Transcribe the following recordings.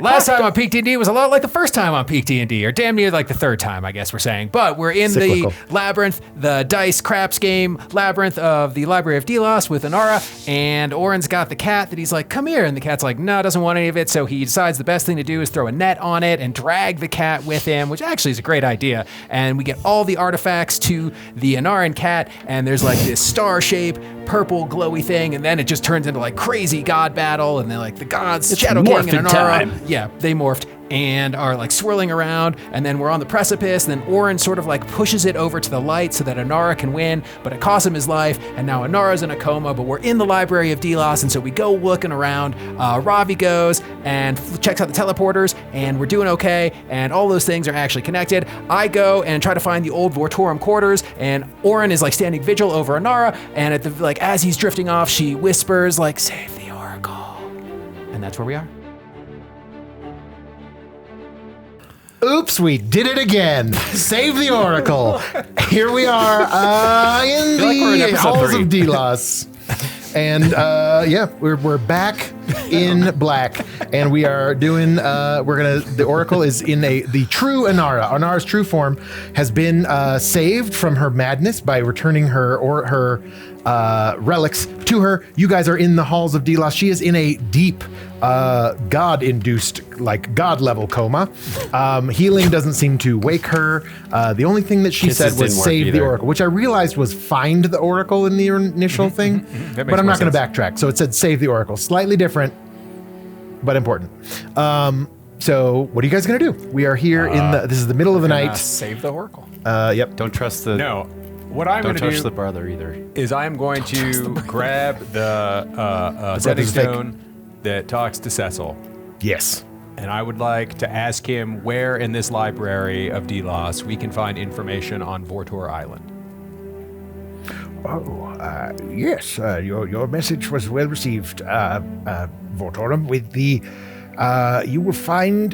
last time on PeakD&D was a lot like the first time on PeakD&D, or damn near like the third time, I guess we're saying. But we're in the labyrinth, the dice craps game labyrinth of the Library of Delos with Inara, and Oren's got the cat that he's like, come here. And the cat's like, no, doesn't want any of it. So he decides the best thing to do is throw a net on it and drag the cat with him, which actually is a great idea. And we get all the artifacts to the Inaran cat, and there's like this star shape, purple glowy thing, and then it just turns into like crazy god battle, and then like the gods, it's Shadow King and Inara, they morphed and are like swirling around, and then we're on the precipice, and then Oren sort of like pushes it over to the light so that Inara can win, but it costs him his life, and now Inara's in a coma, but we're in the Library of Delos, and so we go looking around. Ravi goes and checks out the teleporters, and we're doing okay, and all those things are actually connected. I go and try to find the old Vortorum quarters, and Oren is like standing vigil over Inara, and at the like as he's drifting off, she whispers like, save the Oracle. And that's where we are. Oops, we did it again. Save the Oracle. Here we are in the halls of Delos. And we're back in black, and we are doing. The Oracle is in the true Inara. Inara's true form has been saved from her madness by returning her relics to her. You guys are in the halls of Delos. She is in a deep, God-induced, like God-level coma. Healing doesn't seem to wake her. The only thing that she said was save the Oracle, which I realized was find the Oracle in the initial thing, but I'm not going to backtrack. So it said save the Oracle. Slightly different, but important. So what are you guys going to do? We are here this is the middle of the night. Save the Oracle. Yep. Don't trust the... No. What I'm going to do... Don't touch the brother either. ...is I'm going to grab the setting stone that talks to Cecil. Yes. And I would like to ask him where in this library of Delos we can find information on Vortor Island. Yes, your message was well received, Vortorum. With the, you will find,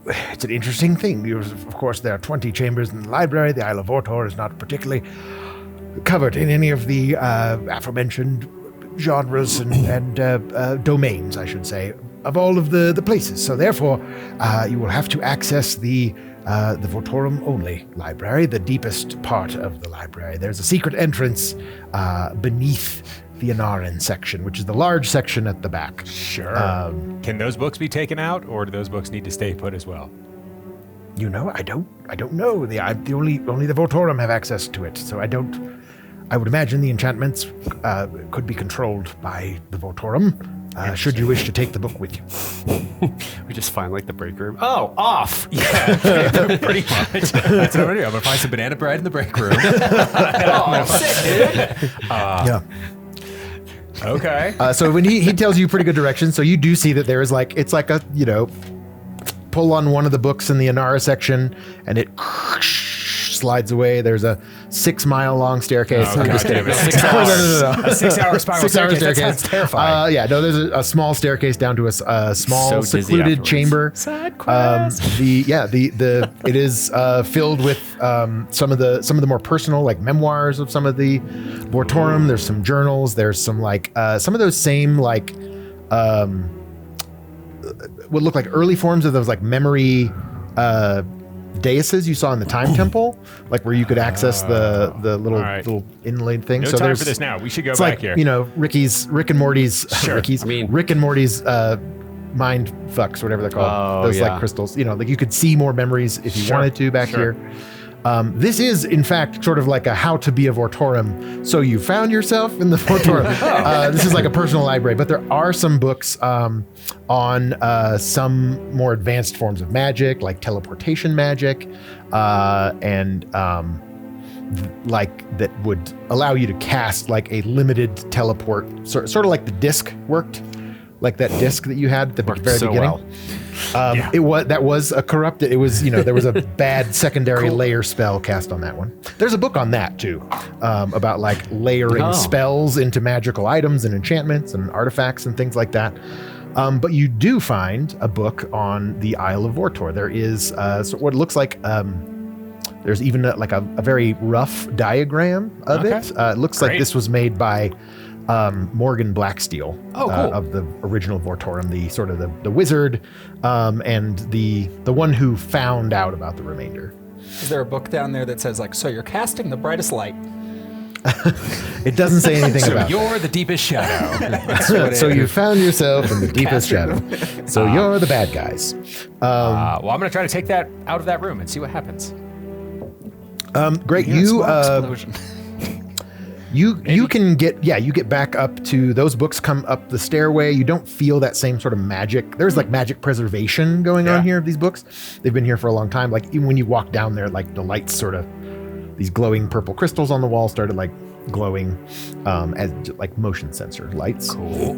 it's an interesting thing. Of course, there are 20 chambers in the library. The Isle of Vortor is not particularly covered in any of the aforementioned genres and domains, I should say, of all of the places. So therefore, you will have to access the Vortorum only library, the deepest part of the library. There's a secret entrance beneath the Inaran section, which is the large section at the back. Sure. Can those books be taken out, or do those books need to stay put as well? You know, I don't know. Only the Vortorum have access to it, so I would imagine the enchantments could be controlled by the Vortorum. Should you wish to take the book with you. We just find like the break room. Oh, off! Yeah, pretty much. That's what I'm going to do. I'm going to find some banana bread in the break room. Sick, dude. Yeah. Okay. So when he tells you pretty good directions, so you do see that there is like, it's like a, pull on one of the books in the Inara section and it slides away. There's a 6-mile long staircase. Oh, God damn it. 6 hours. No. A 6-hour spiral staircase. That sounds terrifying. There's a small staircase down to a small secluded chamber. Side quest. It is filled with some of the more personal, like memoirs of some of the Vortorum. There's some journals. There's some like some of those same like would look like early forms of those like memory daises you saw in the Time Temple, like where you could access the little inlaid thing. No so time for this now. We should go back here. Rick and Morty's sure. Rick and Morty's mind fucks, whatever they're called. Those like crystals. Like you could see more memories if you wanted to back here. This is, in fact, sort of like a how to be a Vortorum. So you found yourself in the Vortorum. This is like a personal library, but there are some books on some more advanced forms of magic, like teleportation magic, and like that would allow you to cast like a limited teleport, sort of like the disc worked, like that disc that you had at the very beginning. Well. That was a corrupted. It was there was a bad secondary layer spell cast on that one. There's a book on that too, about like layering spells into magical items and enchantments and artifacts and things like that. But you do find a book on the Isle of Vortor. There is what looks like. There's even like a very rough diagram of it. It looks like this was made by Morgan Blacksteel cool. of the original Vortorum, the sort of the wizard, and the one who found out about the remainder. Is there a book down there that says like, so you're casting the brightest light? It doesn't say anything about You're the deepest shadow. So you found yourself in the deepest shadow. So you're the bad guys. Well, I'm going to try to take that out of that room and see what happens. Great. Explosion. You can get back up to those books, come up the stairway. You don't feel that same sort of magic. There's like magic preservation going on here of these books. They've been here for a long time. Like even when you walk down there, like the lights sort of, these glowing purple crystals on the wall started like glowing as like motion sensor lights. Cool.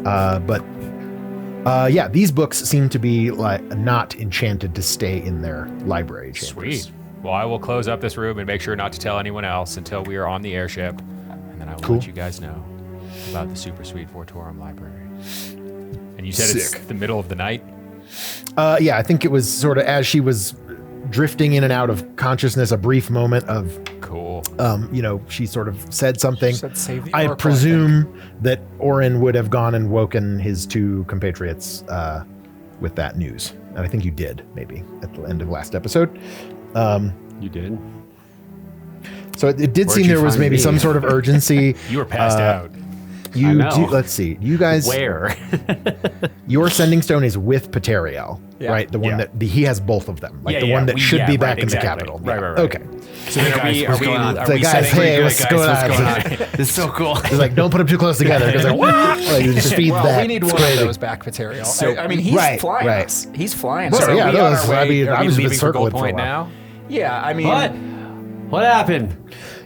These books seem to be like not enchanted to stay in their library chambers. Sweet. Well, I will close up this room and make sure not to tell anyone else until we are on the airship. And then I will let you guys know about the super sweet Vortorum library. And you said it's the middle of the night? I think it was sort of as she was drifting in and out of consciousness, a brief moment of cool. She sort of said something. She said, "Save the I Oracle," presume that Orin would have gone and woken his two compatriots with that news. And I think you did, maybe, at the end of last episode. You did? So it did Where'd seem you there was find maybe me? some sort of urgency. You were passed out. I know. Let's see. You guys, Where? your sending stone is with Pateriel, Yeah. right? The one that he has both of them, like the one that should be back in the capital. Right. Okay. So then are we Guys, hey, what's going on? It's so cool. It's like, don't put them too close together because you just feed that. We need one crazy. of those back material. So- I mean, he's flying right. us. He's flying Well, us. yeah, Are we no, on that's- our I way? mean, Are I we was just leaving for circling for a GoldPoint while. now? Yeah, I mean, What happened?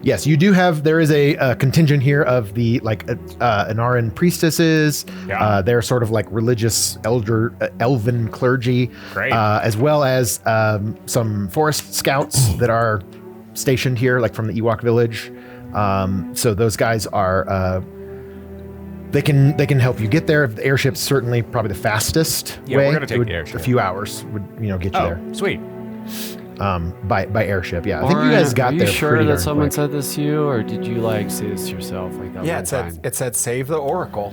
Yes, you do have. There is a contingent here of the Anaran priestesses. Yeah. They're sort of like religious elven clergy, Great. As well as some forest scouts that are stationed here, like from the Ewok village. So those guys are. They can help you get there. The airship's certainly probably the fastest Yeah, way. we're gonna take It would- the airship. A few hours would get you there Sweet. by airship. Yeah, I think you guys got are there. you sure pretty that darn someone quick. said this to you, or did you like say this to yourself? Like that yeah, one time? it said save the Oracle.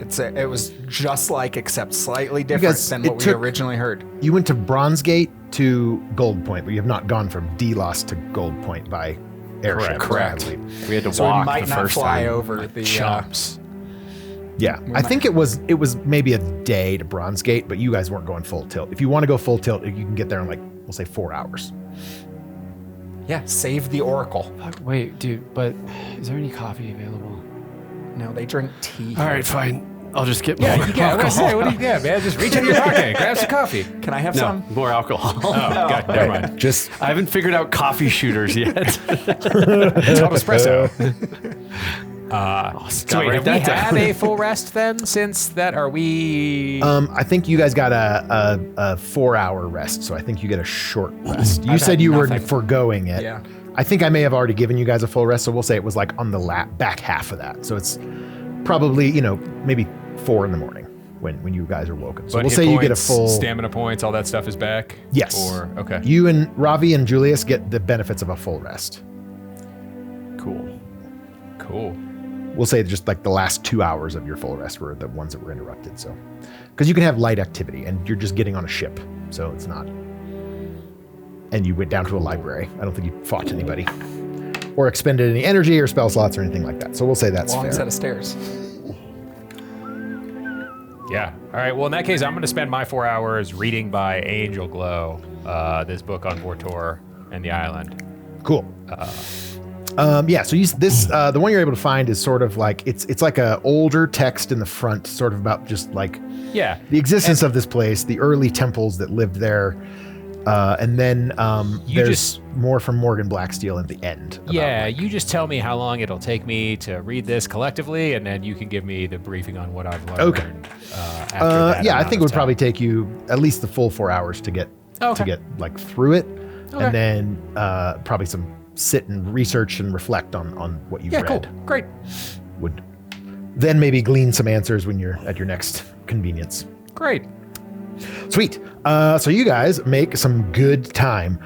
It was just like, except slightly different guys, than it what we took- originally heard. You went to Bronze Gate to GoldPoint, but you have not gone from Delos to GoldPoint by airship. Correct. I believe. We had to So we walk might the not first fly time. over the Chumps. Yeah, I think it was maybe a day to Bronze Gate, but you guys weren't going full tilt. If you want to go full tilt, you can get there in we'll say 4 hours. Yeah, save the Oracle. Fuck, wait, dude, but is there any coffee available? No, they drink tea. All right, fine. I'll just get more Yeah, I was gonna say, what do you get, man? Just reach into your pocket, grab some coffee. Can I have No, some? more alcohol. Oh, God, never mind. Just I haven't figured out coffee shooters yet. It's called espresso. So wait, write have we that down. had a full rest then? Since that, are we? I think you guys got a 4 hour rest, so I think you get a short rest. You I've said had you were nothing. foregoing it. Yeah. I think I may have already given you guys a full rest, so we'll say it was like on the back half of that. So it's probably maybe 4 in the morning when you guys are woken. So But we'll hit say you get a points, full stamina points, all that stuff is back. Yes. Or okay. You and Ravi and Julius get the benefits of a full rest. Cool. We'll say just like the last 2 hours of your full rest were the ones that were interrupted. So, because you can have light activity and you're just getting on a ship, so it's not. And you went down to a library. I don't think you fought anybody or expended any energy or spell slots or anything like that. So we'll say that's Long fair. set of stairs. Yeah. All right. Well, in that case, I'm going to spend my 4 hours reading by Angel Glow, this book on Vortor and the island. Cool. So the one you're able to find is sort of like it's like a older text in the front, sort of about just like Yeah. the existence of this place, the early temples that lived there, and then there's just- more from Morgan Blacksteel at the end. about, Yeah, like- you just tell me how long it'll take me to read this collectively, and then you can give me the briefing on what I've learned. Okay. After that yeah, I amount think it of would time. probably take you at least the full 4 hours to get like through it, Okay. and then probably some sit and research and reflect on what you've Yeah, read. cool. Great. Would then maybe glean some answers when you're at your next convenience. Great. Sweet. So you guys make some good time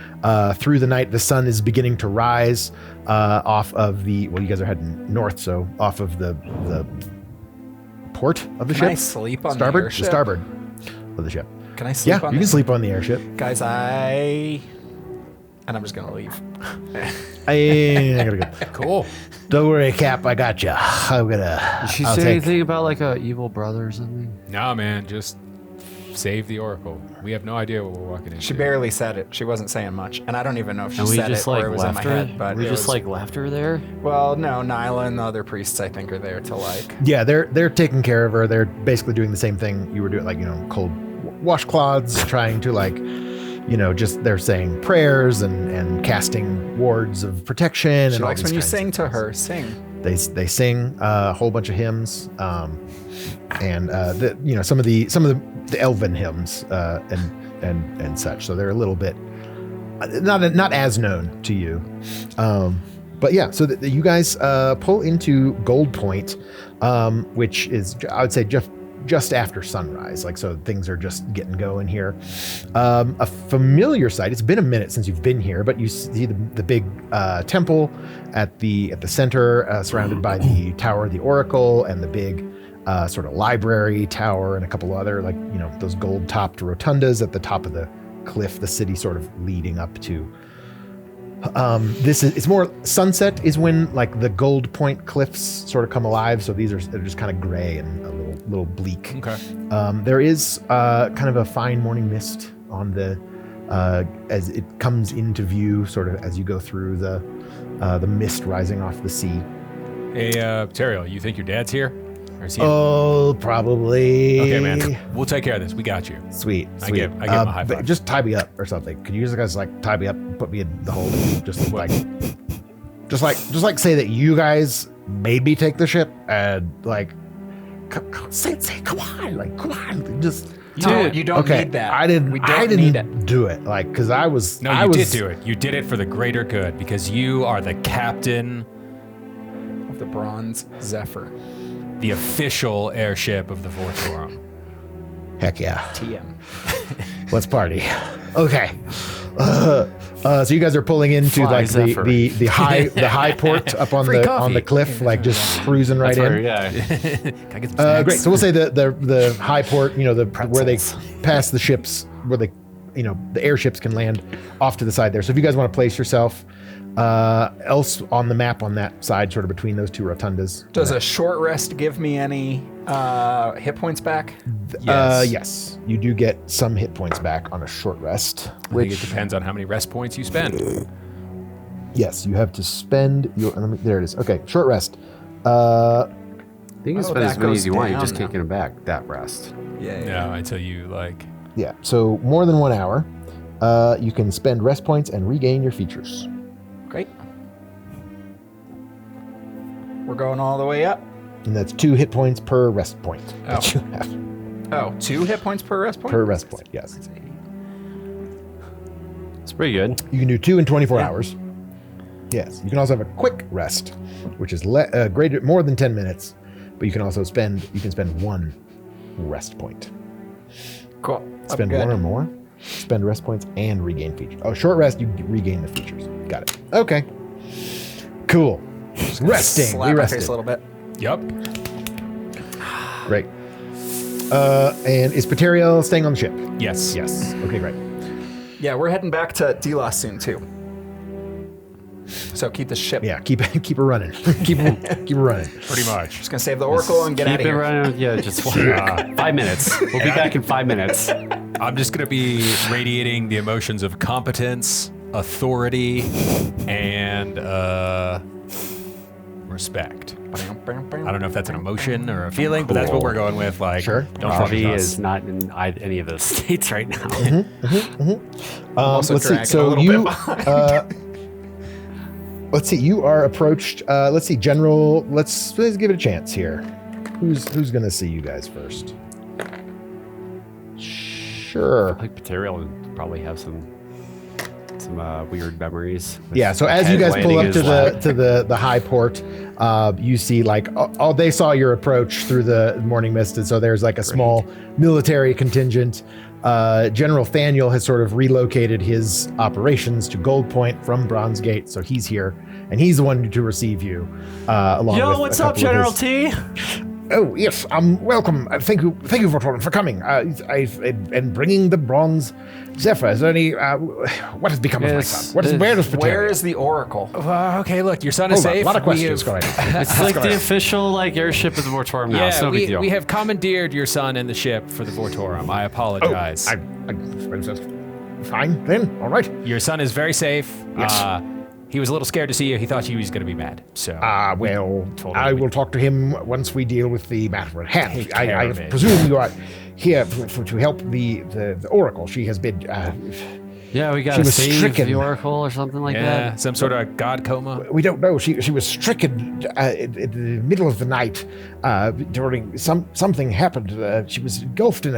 through the night. The sun is beginning to rise off of you guys are heading north, so off of the port of the ship. Can I sleep on the airship? Starboard of the ship. Can I sleep on you can sleep on the airship. Guys, and I'm just going to leave. I gotta go. Cool. Don't worry, Cap. I got you. Did she say anything about like a evil brother or something? No, man, just save the Oracle. We have no idea what we're walking into. She barely said it. She wasn't saying much. And I don't even know if she And we said just it like or it was in my head. But we just like left her there. Well, no, Nyla and the other priests, I think, are there to like. Yeah, they're taking care of her. They're basically doing the same thing you were doing, like, cold washcloths, trying to like, just they're saying prayers and casting wards of protection. She and all likes these when you kinds sing of to things. her. Sing. They sing a whole bunch of hymns, and some of the elven hymns and such. So they're a little bit not as known to you, but yeah. So you guys pull into GoldPoint, which is, I would say, just after sunrise. Like, so things are just getting going here. A familiar sight. It's been a minute since you've been here, but you see the big temple at the center, surrounded by the Tower of the Oracle and the big sort of library tower and a couple other, like, those gold-topped rotundas at the top of the cliff, the city sort of leading up to. It's more sunset is when like the GoldPoint cliffs sort of come alive. So they're just kind of gray and a little bleak. Okay. There is kind of a fine morning mist on the as it comes into view, sort of as you go through the mist rising off the sea. Hey, Teriel, you think your dad's here? Or is he? Oh, probably. Okay, man. We'll take care of this. We got you. Sweet. I give him a high but five. just tie me up or something. Could you guys like tie me up and put me in the hole? Just like say that you guys made me take the ship and like say come on, just. No, you don't Okay, need that. I didn't. We don't I need didn't do it. Like, because I was. No, you did do it. You did it for the greater good because you are the captain of the Bronze Zephyr. The official airship of the Vortorum. Heck yeah. TM. Let's party. Okay. So you guys are pulling into Fly like Zephyr. the high port up on Free the coffee. Cliff, like just cruising right in. Yeah. Can I get some snacks? Great. So we'll say the high port, where they pass the ships, where the airships can land off to the side there. So if you guys want to place yourself else on the map on that side, sort of between those two rotundas. Does a short rest give me any hit points back? Yes, you do get some hit points back on a short rest. I think it depends on how many rest points you spend. Yes, you have to spend your. There it is. Okay, short rest. You can spend that as many as goes you want. You're down just now. kicking it back. That rest. Yeah. No, until you like. Yeah, so more than 1 hour. You can spend rest points and regain your features. Great. We're going all the way up. And that's 2 hit points per rest point that you have. Oh, 2 hit points per rest point? Per rest point, yes. It's pretty good. You can do 2 in 24 hours. Yes. You can also have a quick rest, which is greater, more than 10 minutes. But you can also spend 1 rest point. Cool. Spend 1 or more. Spend rest points and regain features. Oh, short rest, you regain the features. Got it. Okay. Cool. Resting. Slap We my rested. face a little bit. Yup. Great. And is Pateriel staying on the ship? Yes. Yes. Okay, great. Yeah, we're heading back to Delos soon too. So keep the ship. Yeah, keep her running. keep her running. Pretty much. Just gonna save the Oracle and get out of Keep it here. running. Yeah, just 5 minutes. We'll be back in 5 minutes. I'm just going to be radiating the emotions of competence, authority, and respect. I don't know if that's an emotion or a feeling, but that's what we're going with. Like, Sure. don't fuck Ravi with us. is not in any of those states right now. Also Let's see. dragging a So little you, bit behind. let's see. You are approached. Let's see. General. Let's give it a chance here. Who's gonna see you guys first? Sure. I think Paterial would probably have some weird memories. with Yeah. So as head you guys pull landing up in to his lap. the high port, you see like they saw your approach through the morning mist, and so there's like a small military contingent. General Thaniel has sort of relocated his operations to GoldPoint from Bronze Gate, so he's here, and he's the one to receive you. Along with Yo, a what's up, couple of General his- T? Oh, yes, welcome. Thank you, Vortoran, for coming. And bringing the bronze Zephyr. Is there any, what has become of my son? Where is the Oracle? Okay, look, your son is safe. A lot of questions. Go ahead. It's like the official airship of the Vortorum now. Yeah, No big deal. we have commandeered your son and the ship for the Vortorum. I apologize. I suppose that's fine then. All right. Your son is very safe. Yes. He was a little scared to see you. He thought he was going to be mad. So. Well, I will talk to him once we deal with the matter at hand. I presume you are here to help the Oracle. She has been. Yeah, we got to save the Oracle or something like that. Some sort of god coma. We don't know. She was stricken in the middle of the night during something happened. She was engulfed in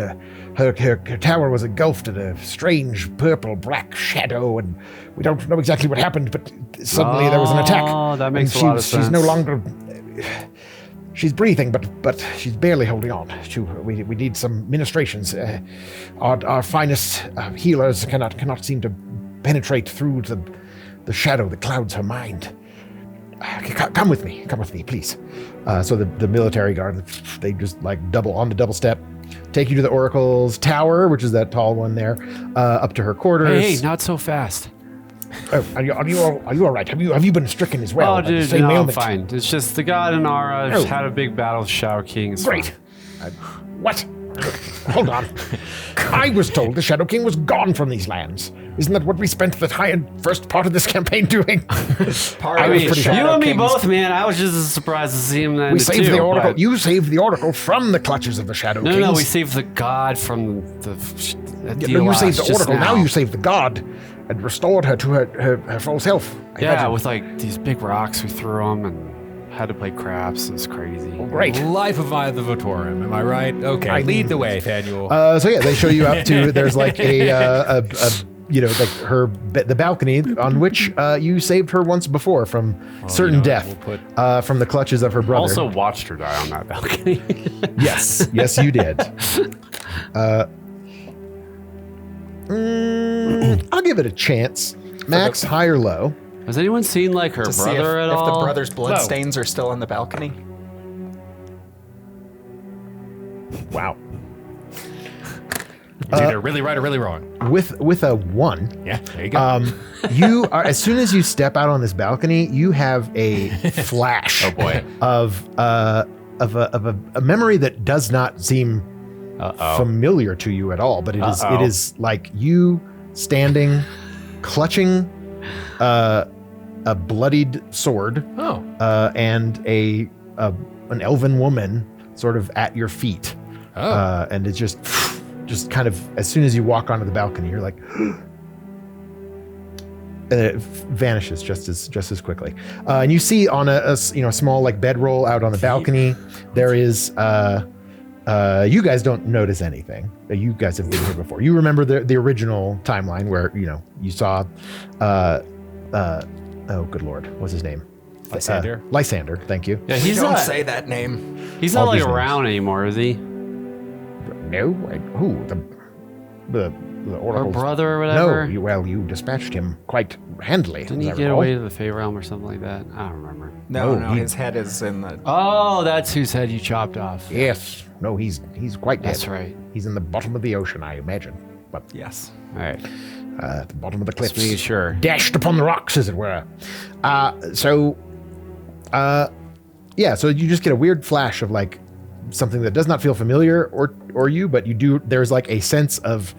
her tower was engulfed in a strange purple black shadow, and we don't know exactly what happened, but suddenly there was an attack. Oh, that makes a lot of sense. She's no longer. She's breathing, but she's barely holding on. We need some ministrations. Our finest healers cannot seem to penetrate through the shadow that clouds her mind. Come with me, please. So the military guard, they just double step, take you to the Oracle's tower, which is that tall one there, up to her quarters. Hey, not so fast. Oh, are you all right? Have you been stricken as well? Oh, dude, no, I'm fine. It's just the god and Ara just had a big battle with Shadow King. Great. What? Hold on. I was told the Shadow King was gone from these lands. Isn't that what we spent the first part of this campaign doing? You and me both, man. I was just as surprised to see him then. We saved the Oracle. You saved the Oracle from the clutches of the Shadow Kings. No, we saved the god from the you saved the Oracle. Now you saved the god and restored her to her full self. With these big rocks we threw them and had to play craps. It's crazy. Oh, great. Life of the Vortorum, am I right? Okay, lead the way, Thaniel. They show you up to, there's the balcony on which you saved her once before from certain death, from the clutches of her brother. Also watched her die on that balcony. Yes, you did. I'll give it a chance. Max, high or low? Has anyone seen her brother at all? If the brother's bloodstains are still on the balcony? Wow. It's either really right or really wrong. With a 1. Yeah, there you go. You are, as soon as you step out on this balcony, you have a flash. Oh boy. Of a memory that does not seem familiar to you at all, but it is like you standing, clutching a bloodied sword, and an elven woman sort of at your feet, and it's just kind of, as soon as you walk onto the balcony, you're like, and it vanishes just as quickly. And you see on a small bedroll out on the balcony, there is. You guys don't notice anything. You guys have been here before. You remember the original timeline where you saw. Oh, good lord, what's his name? Lysander. Lysander. Thank you. Yeah, don't say that name. He's not around anymore, is he? No, who? The Oracle. Or brother or whatever? No, you dispatched him quite handily. Didn't he get away to the Fey Realm or something like that? I don't remember. No, his head is in the... Oh, that's whose head you chopped off. Yes. No, he's quite dead. That's right. He's in the bottom of the ocean, I imagine. But yes. All right. At the bottom of the cliffs. Just making sure. Dashed upon the rocks, as it were. So you just get a weird flash of something that does not feel familiar or you, but you do. There's a sense of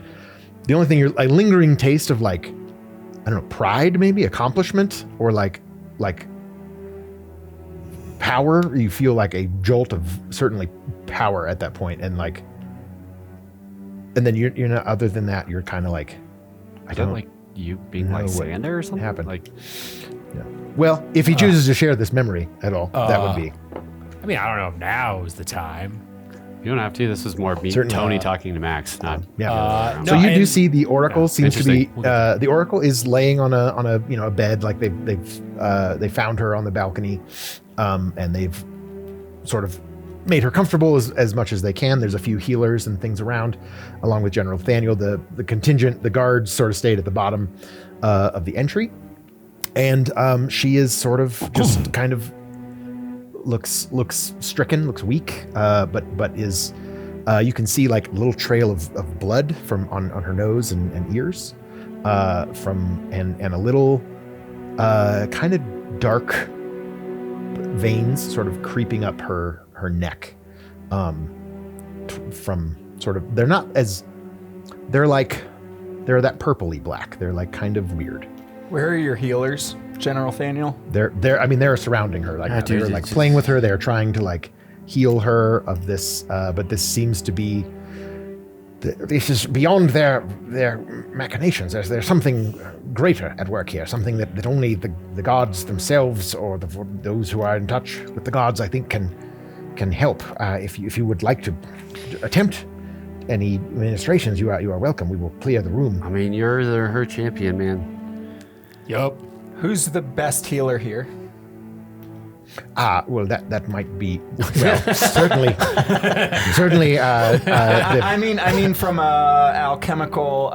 the only thing you're a lingering taste of I don't know, pride, maybe accomplishment, or power. You feel a jolt of certainly power at that point, and then you're not. Other than that, you're kind of I don't you being Lysander or something happened. Well, if he chooses to share this memory at all, that would be. I mean, I don't know if now is the time. You don't have to. This is more me, Tony talking to Max, not. So you do see the Oracle seems to be. The Oracle is laying on a bed, they found her on the balcony, and they've sort of made her comfortable as much as they can. There's a few healers and things around, along with General Thaniel. The contingent, the guards, sort of stayed at the bottom of the entry, and she is sort of just kind of looks stricken, looks weak, but is you can see like a little trail of blood from on her nose and ears, and a little kind of dark veins sort of creeping up her neck, from sort of they're that purpley black. They're like kind of weird. Where are your healers, General Thaniel? They're surrounding her. Like they're like playing with her. They're trying to like heal her of this, but this seems to be. This is beyond their machinations. There's something greater at work here. Something that only the gods themselves or those who are in touch with the gods, I think, can help. If you would like to attempt any administrations, you are welcome. We will clear the room. I mean, you're her champion, man. Yup. Who's the best healer here? Well, that might be, well, certainly. I mean, from alchemical,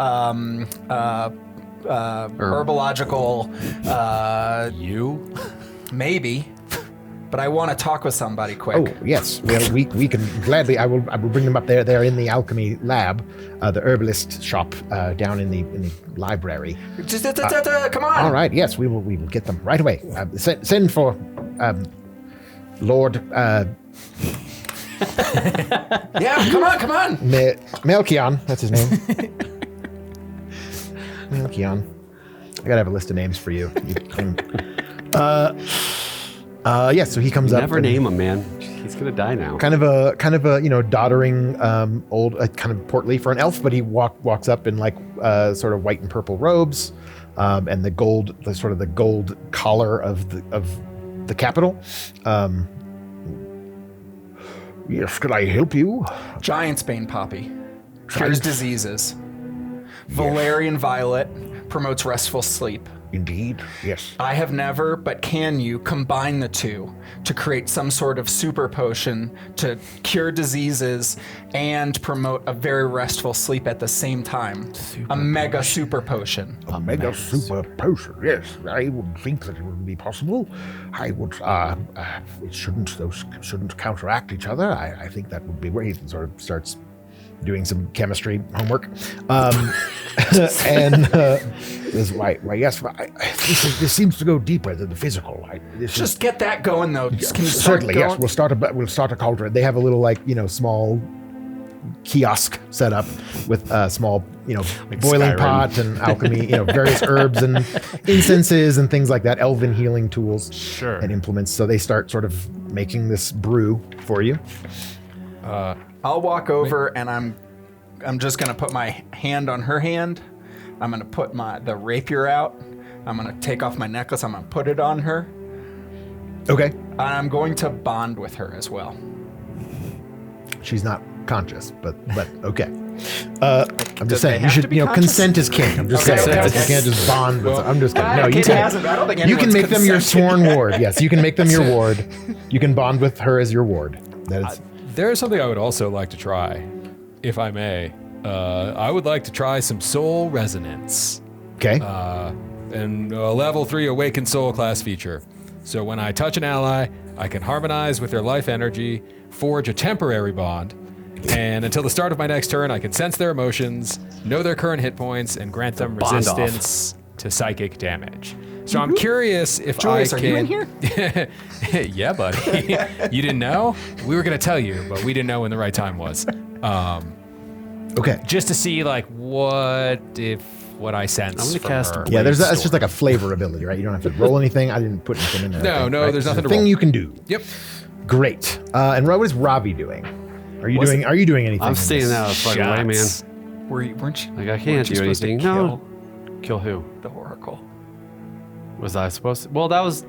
herbological. You? Maybe. But I want to talk with somebody quick. Oh yes, well we can gladly. I will bring them up there. They're in the alchemy lab, the herbalist shop down in the library. Come on! All right, yes, we will get them right away. Send for Lord. Yeah, come on! Melchion, that's his name. Melchion. I gotta have a list of names for you. Yes, so he comes up. Never name him, man. He's gonna die now. Kind of a doddering, old, kind of portly for an elf, but he walks up in like sort of white and purple robes, and the gold collar of the capital. Yes, could I help you? Giant's Bane Poppy cures diseases. Valerian Violet promotes restful sleep. Indeed, yes. I have never, but can you combine the two to create some sort of super potion to cure diseases and promote a very restful sleep at the same time? Mega super potion. A mega super potion, yes. I would think that it would be possible. I would, those shouldn't counteract each other. I think that would be where he sort of starts doing some chemistry homework, and why? Yes, this seems to go deeper than the physical. Just get that going, though. Can you certainly, yes. We'll start a cauldron. They have a little small kiosk set up with a small like boiling Skyrim. Pot and alchemy, various herbs and incenses and things like that, elven healing tools, and implements. So they start sort of making this brew for you. I'll walk over and I'm just gonna put my hand on her hand. I'm gonna put the rapier out. I'm gonna take off my necklace. I'm gonna put it on her. Okay. And I'm going to bond with her as well. She's not conscious, but okay. I'm just saying you should consent is king. I'm just saying you can't just bond with her. I'm just kidding. No, you can make them your sworn ward. Yes, you can make them your ward. You can bond with her as your ward. That is. There is something I would also like to try, if I may. I would like to try some soul resonance. Okay. And a level 3 awakened soul class feature. So when I touch an ally, I can harmonize with their life energy, forge a temporary bond, and until the start of my next turn, I can sense their emotions, know their current hit points, and grant them resistance to psychic damage. So I'm curious if Julius, I can. Are you in here? Yeah, buddy. You didn't know? We were gonna tell you, but we didn't know when the right time was. Okay. Just to see what I sense. I'm gonna from cast her. Yeah, that's just like a flavor ability, right? You don't have to roll anything. I didn't put anything in there. No, right? there's nothing to thing roll. you can do. Yep. Great. And what is Robbie doing? Are you doing anything? I'm staying out of the fucking way, man. Weren't you? Like I can't do anything. No. Kill who? The Oracle. Was I supposed to? Well, that was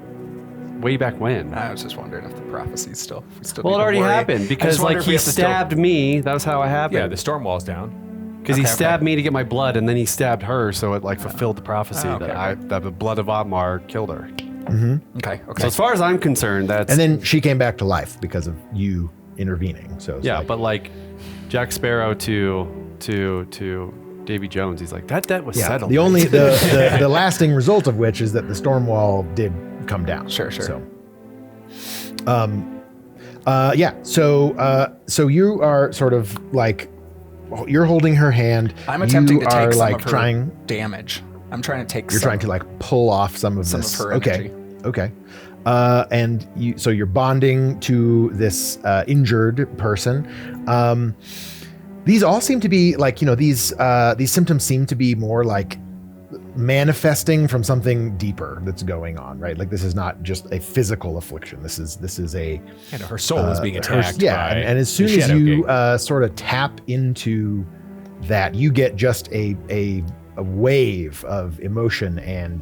way back when. I was just wondering if the prophecy's still. Well, it already happened because he stabbed me. That was how it happened. Yeah, the storm wall's down. Because he stabbed me to get my blood, and then he stabbed her, so it fulfilled the prophecy that the blood of Otmar killed her. Mm-hmm. Okay. So as far as I'm concerned, that's. And then she came back to life because of you intervening. So yeah, but Jack Sparrow to Davy Jones, he's like that debt was settled. The only the lasting result of which is that the storm wall did come down. Sure. So, So you are sort of like, you're holding her hand. I'm attempting to take some of her trying damage. I'm trying to take. You're trying to like pull off some of her energy. Okay. And you're bonding to this injured person. These all seem to be like, these symptoms seem to be more like manifesting from something deeper that's going on, right? Like this is not just a physical affliction. This is a her soul is being attacked. And as soon as you sort of tap into that, you get just a wave of emotion and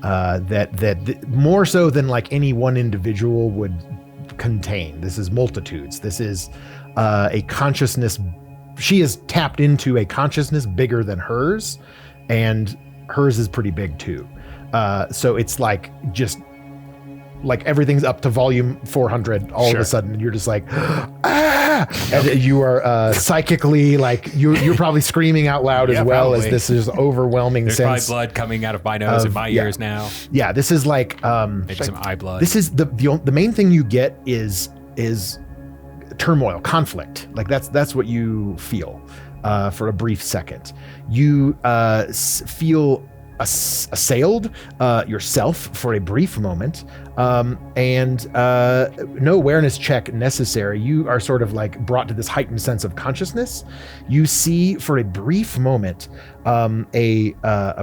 that more so than like any one individual would contain. This is multitudes. This is a consciousness. She has tapped into a consciousness bigger than hers, and hers is pretty big too. So it's like just like everything's up to volume 400 all of a sudden, and you're just like, ah! And you are psychically like you're probably screaming out loud as well, probably. As this is overwhelming. There's sense probably blood coming out of my nose and my ears now. Yeah, this is like maybe some eye blood. This is the main thing you get is turmoil, conflict. Like that's what you feel for a brief second. You feel assailed yourself for a brief moment, and no awareness check necessary. You are sort of like brought to this heightened sense of consciousness. You see for a brief moment a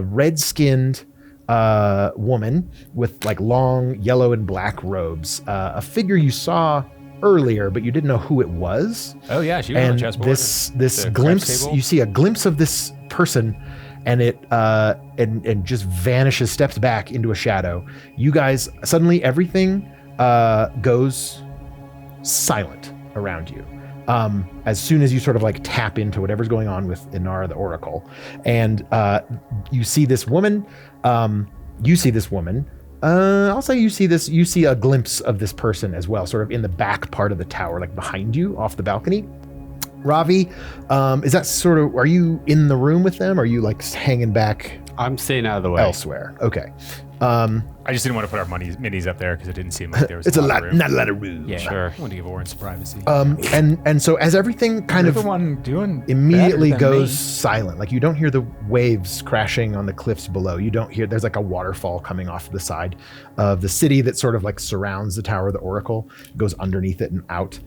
red-skinned woman with like long yellow and black robes, a figure you saw earlier, but you didn't know who it was. Oh yeah, she was on the chessboard. This glimpse, you see a glimpse of this person, and it and just vanishes, steps back into a shadow. You guys, suddenly everything goes silent around you. As soon as you sort of like tap into whatever's going on with Inara the Oracle, and you see this woman. I'll say you see a glimpse of this person as well, sort of in the back part of the tower, like behind you off the balcony. Ravi, is that sort of, are you in the room with them? Or are you like hanging back? I'm staying out of the way. Elsewhere. Okay. I just didn't want to put our minis up there because it didn't seem like there was not a lot of room. Yeah, sure. I want to give Oren some privacy. And so as everything kind You're of the one doing immediately goes me. silent, like you don't hear the waves crashing on the cliffs below. You don't hear, there's like a waterfall coming off the side of the city that sort of like surrounds the Tower of the Oracle, goes underneath it and out.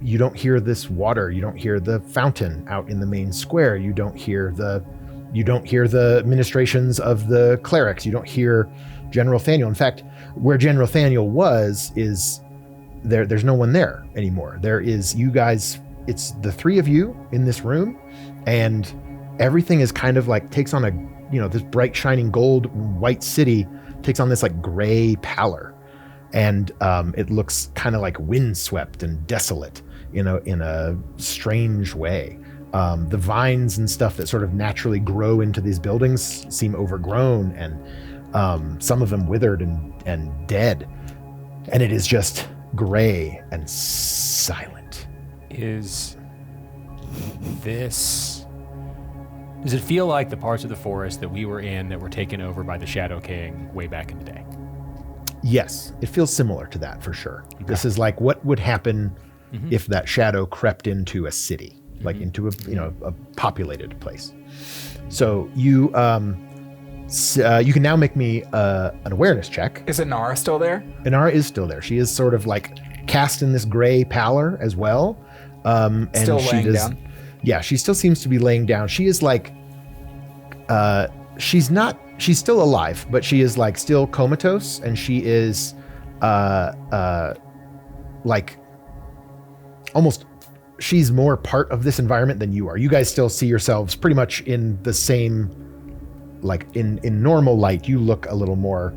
You don't hear this water. You don't hear the fountain out in the main square. You don't hear the ministrations of the clerics. You don't hear General Thaniel. In fact, where General Thaniel was is there's no one there anymore. There is you guys, it's the three of you in this room, and everything is kind of like takes on a, this bright shining gold white city takes on this like gray pallor, and it looks kind of like windswept and desolate in a strange way. The vines and stuff that sort of naturally grow into these buildings seem overgrown, and some of them withered and dead. And it is just gray and silent. Does it feel like the parts of the forest that we were in that were taken over by the Shadow King way back in the day? Yes, it feels similar to that for sure. Okay. This is like what would happen if that shadow crept into a city, like into a populated place. So you can now make me an awareness check. Is Inara still there? Inara is still there. She is sort of like cast in this gray pallor as well. And still laying down? Yeah, she still seems to be laying down. She is like, she's still alive, but she is like still comatose, and she is like almost, she's more part of this environment than you are. You guys still see yourselves pretty much in the same, like in normal light. You look a little more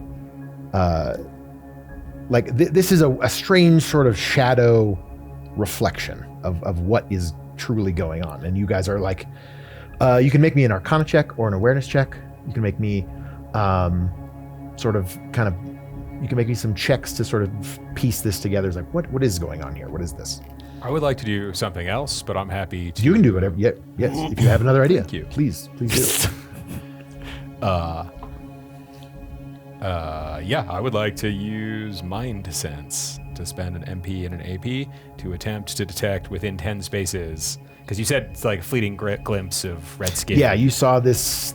like this is a strange sort of shadow reflection of what is truly going on. And you guys are like, you can make me an Arcana check or an awareness check. You can make me you can make me some checks to sort of piece this together. It's like, what is going on here? What is this? I would like to do something else, but I'm happy to. You can do whatever. Yeah, yes. If you have another idea, Thank you. Please do. Yeah, I would like to use Mind Sense to spend an MP and an AP to attempt to detect within 10 spaces. Because you said it's like a fleeting glimpse of red skin. Yeah, you saw this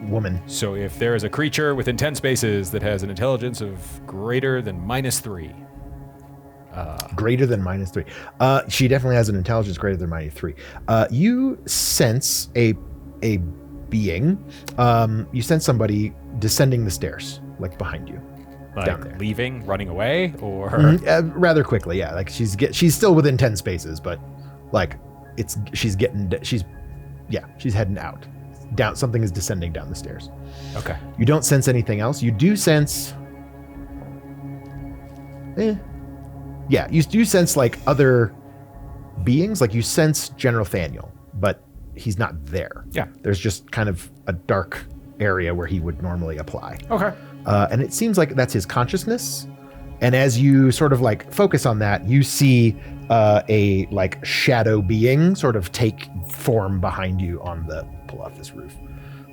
woman. So if there is a creature within 10 spaces that has an intelligence of greater than -3. Greater than -3. She definitely has an intelligence greater than -3. You sense a being. You sense somebody descending the stairs, like behind you. Down there. Like leaving, running away, or Rather quickly, yeah. Like she's still within 10 spaces, but like she's heading out. Down, something is descending down the stairs. okay. You don't sense anything else. You do sense. Yeah, you do sense like other beings. Like you sense General Thaniel, but he's not there. Yeah. There's just kind of a dark area where he would normally apply. Okay. And it seems like that's his consciousness. And as you sort of like focus on that, you see a like shadow being sort of take form behind you on the pull off this roof.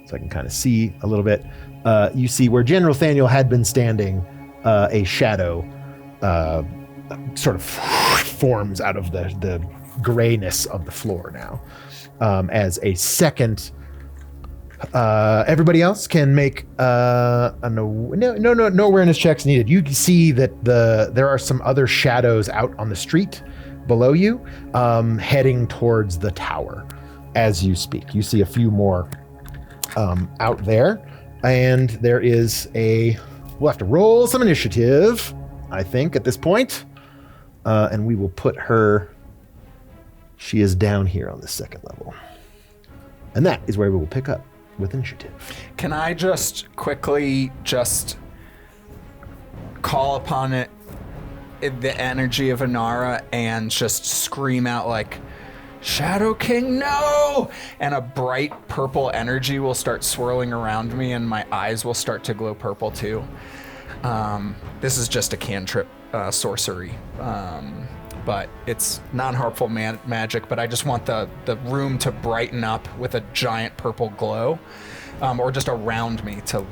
So I can kind of see a little bit. You see where General Thaniel had been standing, a shadow sort of forms out of the grayness of the floor now. As a second, everybody else can make no awareness checks needed. You can see that there are some other shadows out on the street below you, heading towards the tower as you speak. You see a few more out there, and there is we'll have to roll some initiative, I think, at this point. And we will put her, she is down here on the second level. And that is where we will pick up with initiative. Can I just quickly call upon it, the energy of Inara, and just scream out like, Shadow King, no! And a bright purple energy will start swirling around me, and my eyes will start to glow purple too. This is just a cantrip sorcery, but it's non-harmful magic, but I just want the room to brighten up with a giant purple glow, or just around me to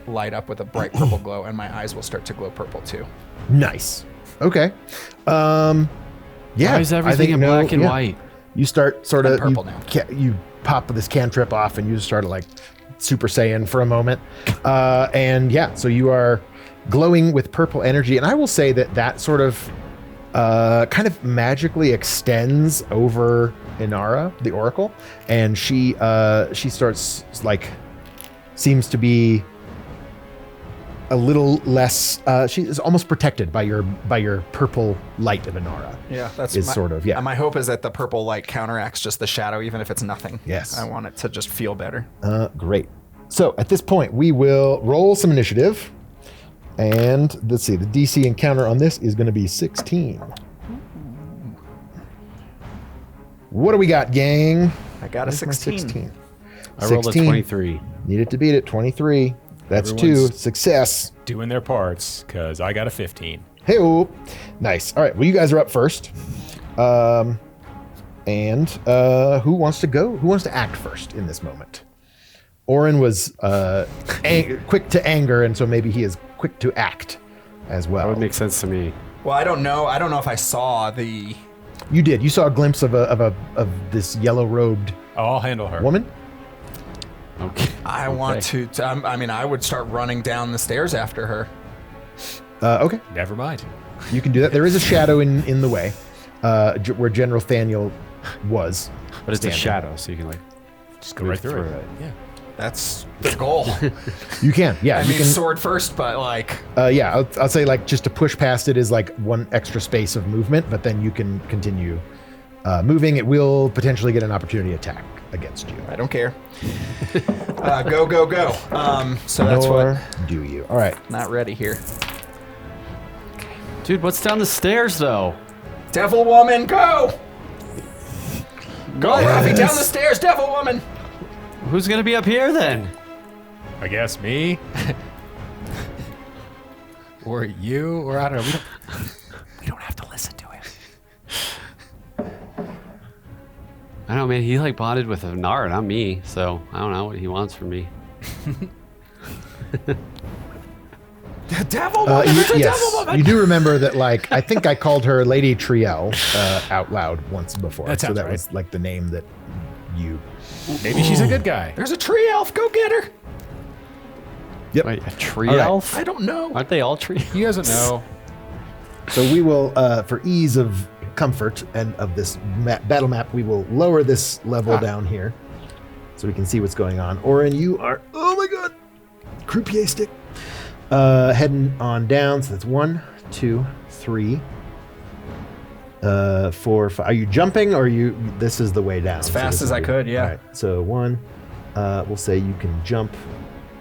light up with a bright purple glow, and my eyes will start to glow purple too. Nice. Okay. Yeah. Why is everything in black and white? You start sort of purple now. You pop this cantrip off, and you just start like Super Saiyan for a moment, and yeah, so you are glowing with purple energy, and I will say that sort of kind of magically extends over Inara, the Oracle, and she starts like seems to be a little less. She is almost protected by your purple light of Inara. Yeah, that's sort of. My hope is that the purple light counteracts just the shadow, even if it's nothing. Yes, I want it to just feel better. Great. So at this point, we will roll some initiative. And let's see, the DC encounter on this is going to be 16. What do we got, gang? I got a 16. I rolled a 23. Needed to beat it, 23. That's Everyone's 2. Success. Doing their parts, because I got a 15. Hey-oh. Nice. All right, well, you guys are up first. Who wants to go? Who wants to act first in this moment? Oren was quick to anger, and so maybe he is quick to act as well. That would make sense to me. Well, I don't know if I saw the... You did. You saw a glimpse of this yellow-robed I'll handle her. woman. Okay. I want to... I would start running down the stairs after her. Okay. Never mind. You can do that. There is a shadow in the way where General Thaniel was. But it's standing. a shadow, so you can like Just go right through it. Yeah. That's the goal. You can, yeah. I you mean, can, sword first, but like... yeah, I'll say like just to push past it is like one extra space of movement, but then you can continue moving. It will potentially get an opportunity attack against you. I don't care. Go, go, go. So that's Nor what... do you. All right. Not ready here. Dude, what's down the stairs though? Devil woman, go! Go, Yes. Rafi, down the stairs, devil woman! Who's gonna be up here then? I guess me. Or you, or I don't know. We don't have to listen to him. I don't know, man. He like bonded with Inara, not me. So I don't know what he wants from me. The devil woman. It's a devil woman. You do remember that, like, I think I called her Lady Triel out loud once before. That sounds so that right. was like the name that you. Maybe she's a good guy. There's a tree elf. Go get her. Yep. Wait, a tree All right. elf? I don't know. Aren't they all tree? He doesn't know. So we will, for ease of comfort and of this battle map, we will lower this level down here so we can see what's going on. Orin, you are, oh my god, croupier stick. Heading on down, so that's 1, 2, 3, 4, 5. Are you jumping or this is the way down? As fast as I could, yeah. All right, so 1, we'll say you can jump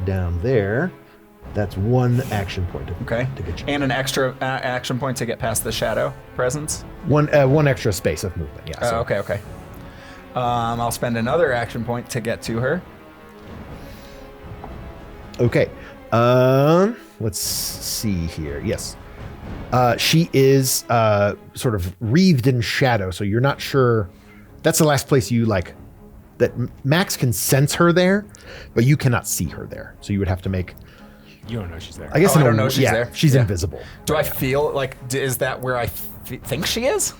down there. That's 1 action point. Okay. To get you. And an extra action point to get past the shadow presence. One extra space of movement, yeah. So. Okay. I'll spend another action point to get to her. Okay. Let's see here. Yes. She is sort of wreathed in shadow, so you're not sure. That's the last place you like. That Max can sense her there, but you cannot see her there. So you would have to make. You don't know she's there. I guess I don't know she's there. She's invisible. Do I feel like, is that where I think she is?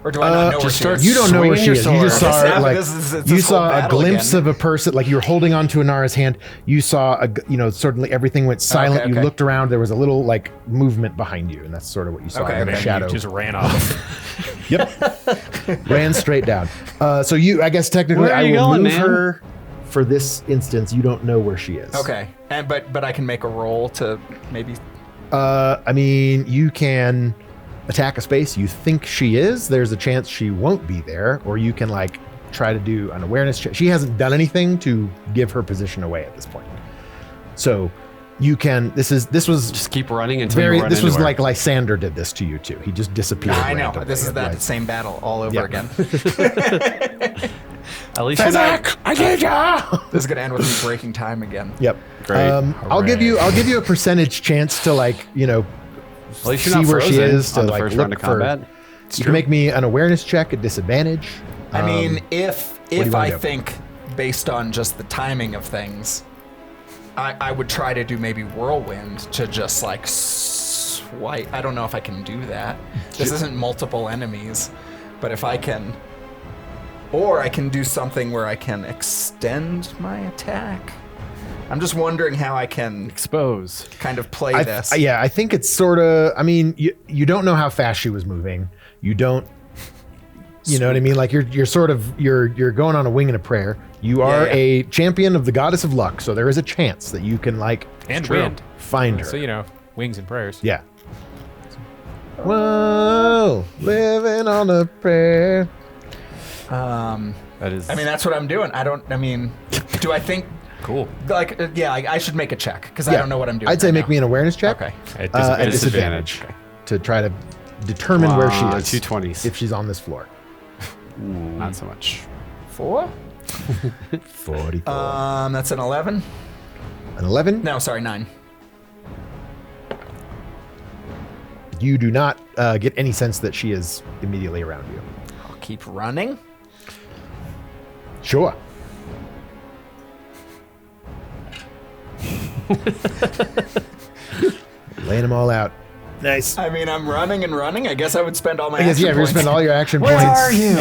Or do I not know where she is? You don't know where she is. You just saw her, like, this you whole saw a battle glimpse again. of a person, like you were holding onto Inara's hand. You saw, suddenly everything went silent. Okay. You looked around. There was a little, like, movement behind you, and that's sort of what you saw. Okay, in the okay. shadow. You just ran off. Yep. Ran straight down. So you, I guess technically, Where are I you will going, move man? her. For this instance, you don't know where she is. Okay, but I can make a roll to maybe. I mean, you can attack a space you think she is. There's a chance she won't be there, or you can like try to do an awareness check. She hasn't done anything to give her position away at this point. So you can. This was Just keep running until you run This was into her. like Lysander did this to you too. He just disappeared. I know. randomly. This is that same battle all over Yeah. again. At least you're not. I get ya! This is gonna end with me breaking time again. Yep. Great. I'll give you a percentage chance to like At least see you're not where she frozen is to on the like first look round of for. combat. You can make me an awareness check at disadvantage. I mean, if you wanna I do? think based on just the timing of things, I would try to do maybe whirlwind to just like swipe. I don't know if I can do that. This isn't multiple enemies, but if I can, or I can do something where I can extend my attack. I'm just wondering how I can Expose. kind of play this. I think it's sort of. I mean, you don't know how fast she was moving. You don't. You know what I mean? Like you're sort of you're going on a wing and a prayer. You are Yeah. a champion of the goddess of luck, so there is a chance that you can like And wind. find her. So, wings and prayers. Yeah. Whoa, living on a prayer. That is. I mean, that's what I'm doing. Do I think Cool. like I should make a check because I don't know what I'm doing. I'd say right make now. me an awareness check. Okay. At At disadvantage. disadvantage to try to determine where she is. 2 20s. If she's on this floor. Not so much. 4? 44. That's an 11. An 11. No, sorry, 9. You do not get any sense that she is immediately around you. I'll keep running. Sure. Laying them all out. Nice. I mean, I'm running and running. I guess I would spend all my I guess, action yeah, if you points. spend all your action Where points. are you?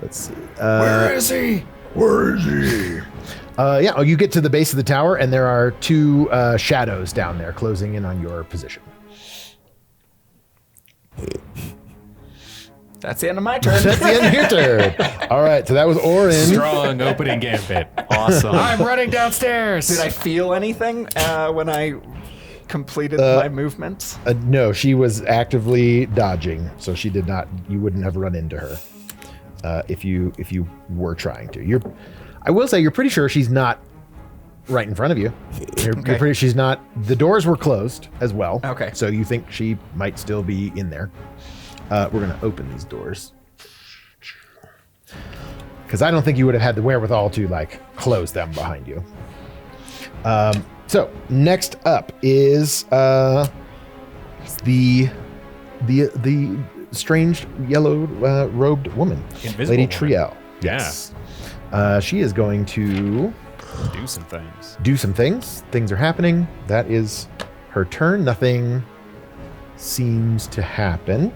Let's see. Where is he? Where is he? You get to the base of the tower, and there are 2 shadows down there closing in on your position. That's the end of my turn. That's the end of your turn. All right, so that was Orin. Strong opening gambit. Awesome. I'm running downstairs. Did I feel anything when I completed my movements? No, she was actively dodging, so she did not. You wouldn't have run into her if you were trying to. I will say you're pretty sure she's not right in front of you. You're pretty. She's not. The doors were closed as well. Okay. So you think she might still be in there. We're gonna open these doors because I don't think you would have had the wherewithal to like close them behind you. So next up is the strange yellow robed woman, Invisible Lady woman. Triel. Yeah. Yes. She is going to Do some things. do some things. Things are happening. That is her turn. Nothing seems to happen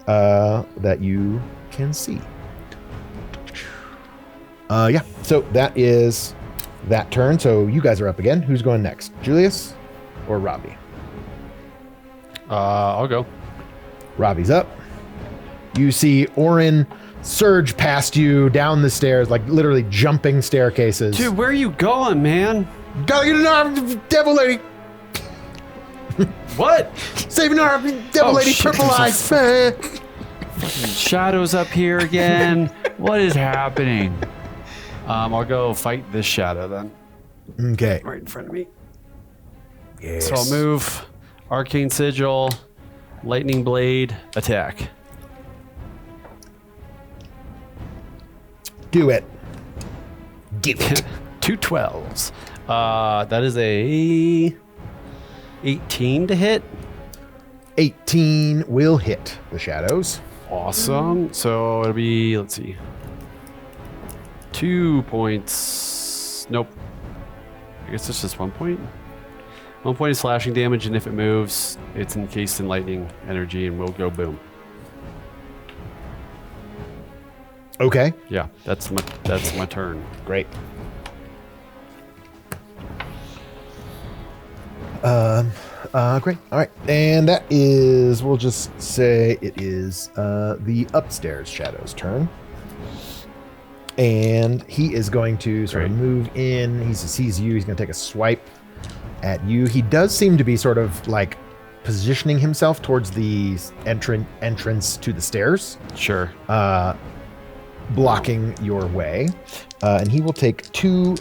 that you can see. Yeah, so that is that turn. So you guys are up again. Who's going next? Julius or Robbie? I'll go. Robbie's up. You see Orin surge past you down the stairs, like literally jumping staircases. Dude, where are you going, man? Gotta get an arm, devil lady. What? Saving our devil lady, shit, purple eyes. Shadows up here again. What is happening? I'll go fight this shadow then. Okay. Right in front of me. Yes. So I'll move. Arcane Sigil, Lightning Blade, attack. Do it. Do it. 2 12s. That is a 18 to hit. 18 will hit the shadows. Awesome. So it'll be, let's see, 2 points. Nope. I guess it's just 1 point. 1 point of slashing damage, and if it moves, it's encased in lightning energy, and we'll go boom. Okay. Yeah, that's my turn. Great. Great. All right. And that is, we'll just say it is the upstairs shadow's turn. And he is going to sort of move in. He sees you. He's going to take a swipe at you. He does seem to be sort of like positioning himself towards the entrance to the stairs. Sure. Blocking your way. And he will take 2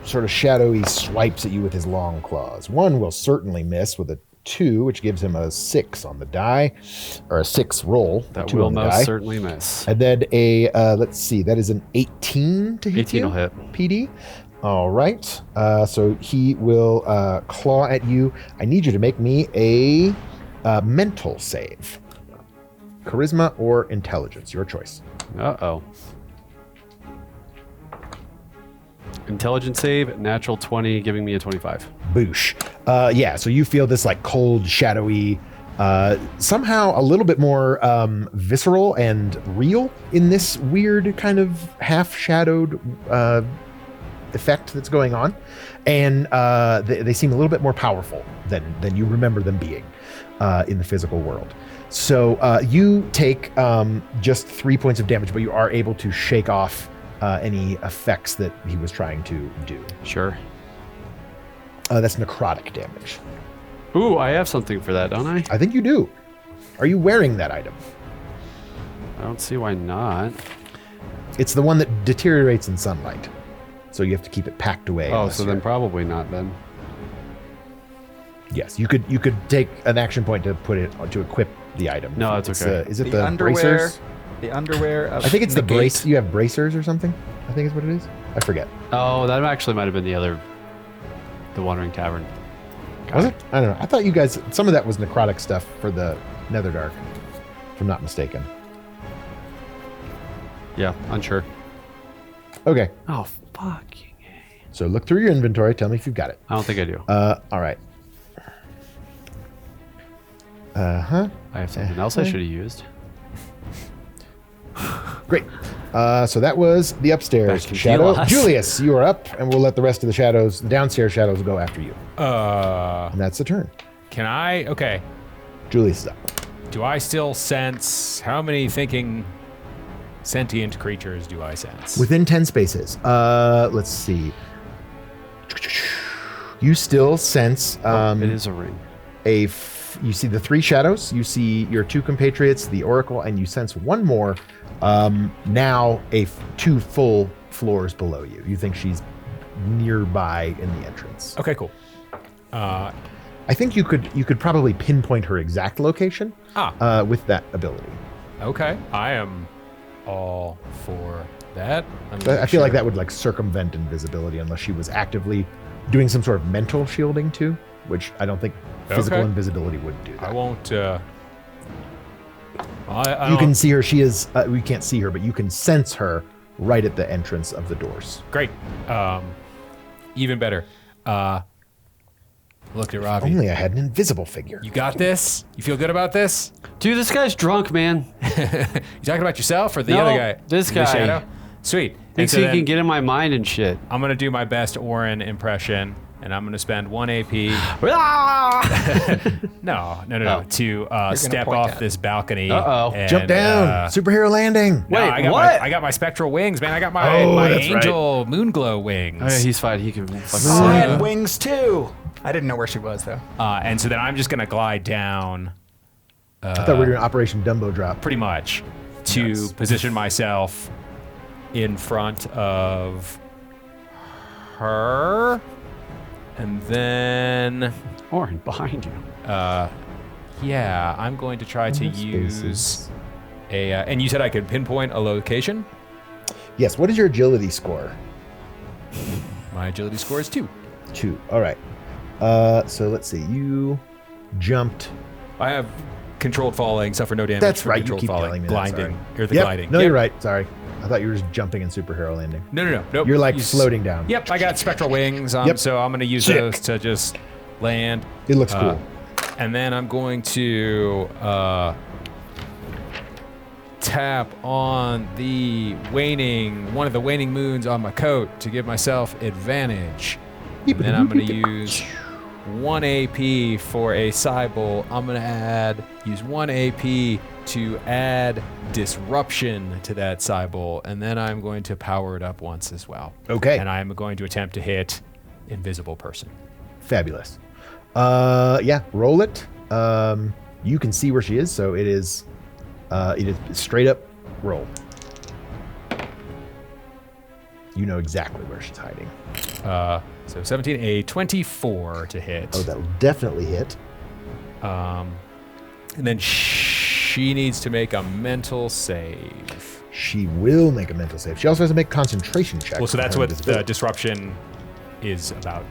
sort of shadowy swipes at you with his long claws. One will certainly miss with a 2, which gives him a 6 on the die, or a 6 roll. That will most certainly miss. And then a, let's see, that is an 18 to hit 18 you? will hit. PD. All right. So he will claw at you. I need you to make me a mental save. Charisma or intelligence, your choice. Uh-oh. Intelligence save, natural 20, giving me a 25. Boosh. Yeah, so you feel this like cold, shadowy, somehow a little bit more visceral and real in this weird kind of half-shadowed effect that's going on. And they seem a little bit more powerful than you remember them being in the physical world. So you take just 3 points of damage, but you are able to shake off any effects that he was trying to do. Sure. That's necrotic damage. Ooh, I have something for that, don't I? I think you do. Are you wearing that item? I don't see why not. It's the one that deteriorates in sunlight. So you have to keep it packed away. Oh, so then probably not then. Yes, you could take an action point to put it to equip the item. No, it's okay. Is it The the underwear. bracers? The underwear of I think it's the negate. brace. You have bracers or something. I think is what it is. I forget. Oh, that actually might have been the Wandering Tavern. Was it? I don't know. I thought you guys. Some of that was necrotic stuff for the Netherdark, if I'm not mistaken. Yeah, unsure. Okay. Oh, fucking A. So look through your inventory. Tell me if you've got it. I don't think I do. All right. I have something else I should have used. Great. So that was the upstairs Back in shadow. Delos. Julius, you are up, and we'll let the rest of the shadows, the downstairs shadows, go after you. And that's the turn. Can I? Okay. Julius is up. Do I still sense how many thinking sentient creatures do I sense? Within 10 spaces. Let's see. You still sense It is a ring. you see the 3 shadows, you see your 2 compatriots, the Oracle, and you sense one more now 2 full floors below you. You think she's nearby in the entrance. Okay, cool. I think you could probably pinpoint her exact location with that ability. Okay. I am all for that. But I feel like that would like circumvent invisibility unless she was actively doing some sort of mental shielding too, which I don't think physical invisibility would do that. I won't. You can see her. She is. We can't see her, but you can sense her right at the entrance of the doors. Great. Even better. Looked at Ravi. Only I had an invisible figure. You got this? You feel good about this? Dude, this guy's drunk, man. You talking about yourself or the No, other guy? this The guy. shadow? Sweet. Thinks he can get in my mind and shit. I'm going to do my best Orin impression, and I'm going to spend 1 AP. No. Oh. To step point off at this balcony. Uh-oh. and, Jump down. Superhero landing. No, Wait, I got what? I got my spectral wings, man. I got my that's angel moonglow wings. Oh, yeah, he's fine. He can fucking I had wings too. I didn't know where she was though. And so then I'm just going to glide down I thought we were doing Operation Dumbo Drop. pretty much to position myself in front of her. And then, Orin, behind you. yeah, I'm going to try to use a. And you said I could pinpoint a location? Yes. What is your agility score? My agility score is 2. 2. All right. So let's see. You jumped. I have controlled falling, suffer no damage. That's from right. You controlled keep falling, telling me blinding, that. or the Yep. gliding. No, Yep. you're right. Sorry. I thought you were just jumping in superhero landing. No. Nope. You're like You floating down. Yep, I got spectral wings, Yep. so I'm going to use Sick. those to just land. It looks cool. And then I'm going to tap on one of the waning moons on my coat to give myself advantage. And then I'm going to use 1 AP for a Cybele. I'm going to use 1 AP to add disruption to that Cybele, and then I'm going to power it up once as well. Okay. And I'm going to attempt to hit invisible person. Fabulous. Yeah. Roll it. You can see where she is, so it is straight up roll. You know exactly where she's hiding. So 17, a 24 to hit. Oh, that'll definitely hit. And then she needs to make a mental save. She will make a mental save. She also has to make concentration checks. Well, so that's for what invisibility. the disruption is about.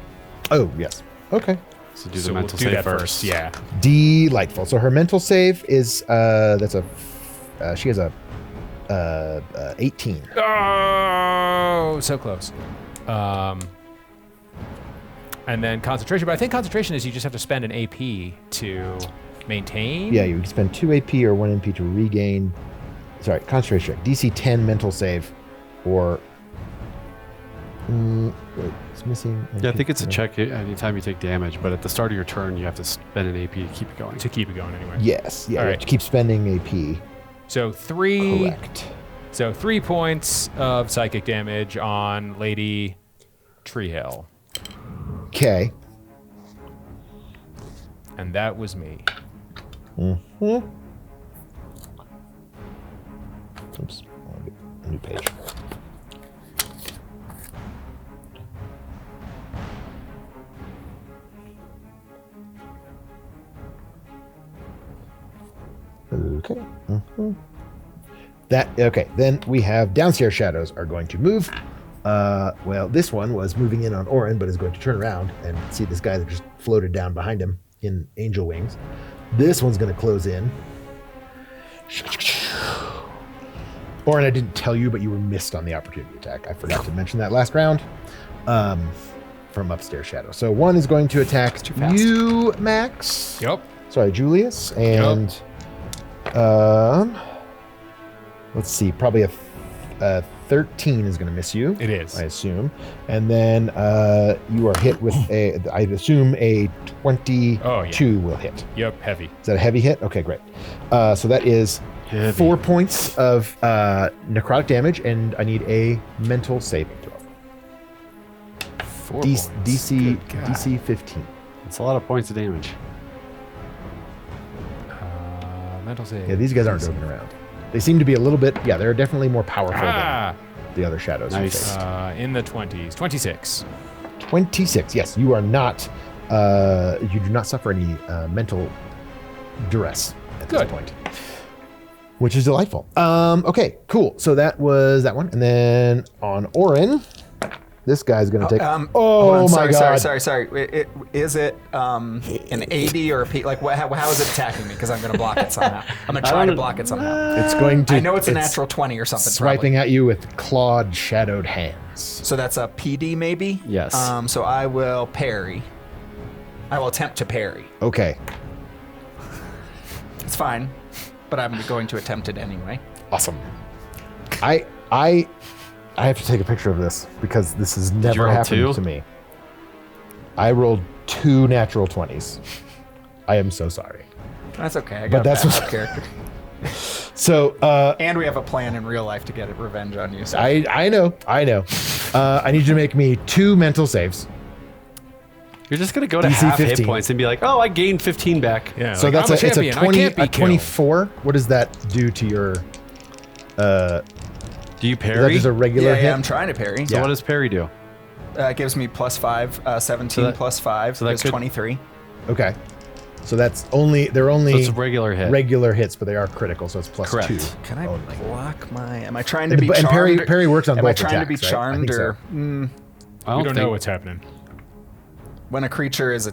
Oh, yes. Okay. So do the So we'll mental do save that first. Yeah. Delightful. So her mental save is she has a 18. Oh, so close. And then concentration, but I think concentration is you just have to spend an AP to maintain. Yeah, you can spend 2 AP or 1 MP to regain. Sorry, concentration check. DC 10 mental save, or wait, it's missing. Yeah, I think it's a check anytime you take damage, but at the start of your turn, you have to spend an AP to keep it going. To keep it going anyway. Yes. Yeah. All You right. have to keep spending AP. So 3. Correct. So 3 points of psychic damage on Lady Treehill. Okay. And that was me. Mm-hmm. Oops. I'll get a new page. Okay. Mm-hmm. Okay. Then we have downstairs shadows are going to move. Well, this one was moving in on Orin, but is going to turn around and see this guy that just floated down behind him in angel wings. This one's going to close in. Orin, I didn't tell you, but you were missed on the opportunity attack. I forgot to mention that last round. From upstairs shadow. So one is going to attack you, Max. Yep. Sorry, Julius. And let's see, probably a 13 is going to miss you. It is. I assume. And then you are hit with I assume a 22 will hit. Yep, heavy. Is that a heavy hit? Okay, great. So that is Heavy. 4 points of necrotic damage, and I need a mental saving throw. 4 points. DC 15. It's a lot of points of damage. Mental save. Yeah, these guys aren't joking around. They seem to be a little bit, yeah, they're definitely more powerful Ah! than the other shadows. you Nice. face. In the 20s. 26. 26. Yes, you are not, you do not suffer any mental duress at Good. this point, which is delightful. Okay, cool. So that was that one. And then on Orin, this guy's going to take, Hold oh on, my God. Sorry. Is it an 80 or a P? Like, how is it attacking me? Because I'm going to block it somehow. I'm going to try to block it somehow. It's going to, I know it's a natural 20 or something. swiping probably. at you with clawed shadowed hands. So that's a PD maybe? Yes. So I will parry. I will attempt to parry. Okay. It's fine, but I'm going to attempt it anyway. Awesome. I have to take a picture of this because this has never happened to me. I rolled 2 natural 20s. I am so sorry. That's okay. I got a backup character. So, and we have a plan in real life to get revenge on you. So. I know. I need you to make me 2 mental saves. You're just gonna go to DC half 15. hit points and be like, "Oh, I gained 15 back." Yeah, So like, that's I'm it's a champion. 20, I can't be a 24. What does that do to your? Do you Is that parry? just a regular hit? Yeah, I'm trying to parry. So what does parry do? It gives me +5, 17 plus 5, so that's 23. Okay. So that's only they're only So it's a regular hit. regular hits, but they are critical, so it's Correct. +2. Can I only. block my? Am I trying to be And charmed? parry works on Am I both trying to be attacks, right? I charmed think so. or I We don't don't know think what's happening. when a creature is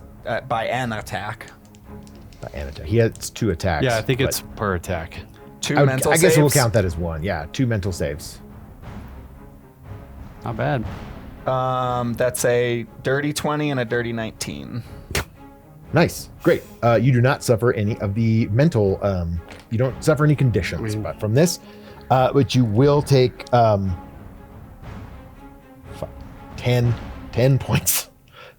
by an attack? He has 2 attacks. Yeah, I think but it's per attack. 2 I mental guess we'll saves? count that as 1. Yeah, 2 mental saves. Not bad. That's a dirty 20 and a dirty 19. Nice, great. You do not suffer any of the mental. You don't suffer any conditions, but from this, but you will take 10 points.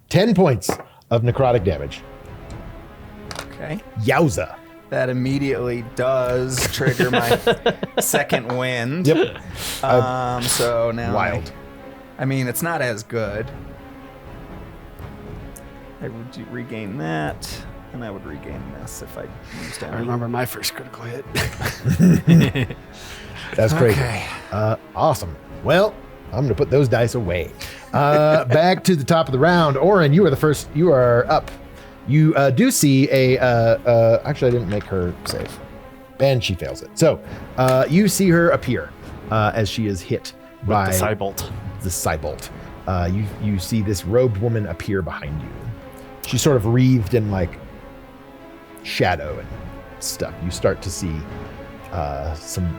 10 points of necrotic damage. Okay. Yowza. That immediately does trigger my second wind. Yep. So now Wild. I mean, it's not as good. I would regain that, and I would regain this if I used I any. remember my first critical hit. That's crazy. Okay. Awesome. Well, I'm going to put those dice away. Back to the top of the round. Oren, you are the first. You are up. You do see a... actually, I didn't make her save. And she fails it. So, you see her appear as she is hit by... The Cybolt. The Cybolt. You see this robed woman appear behind you. She's sort of wreathed in like shadow and stuff. You start to see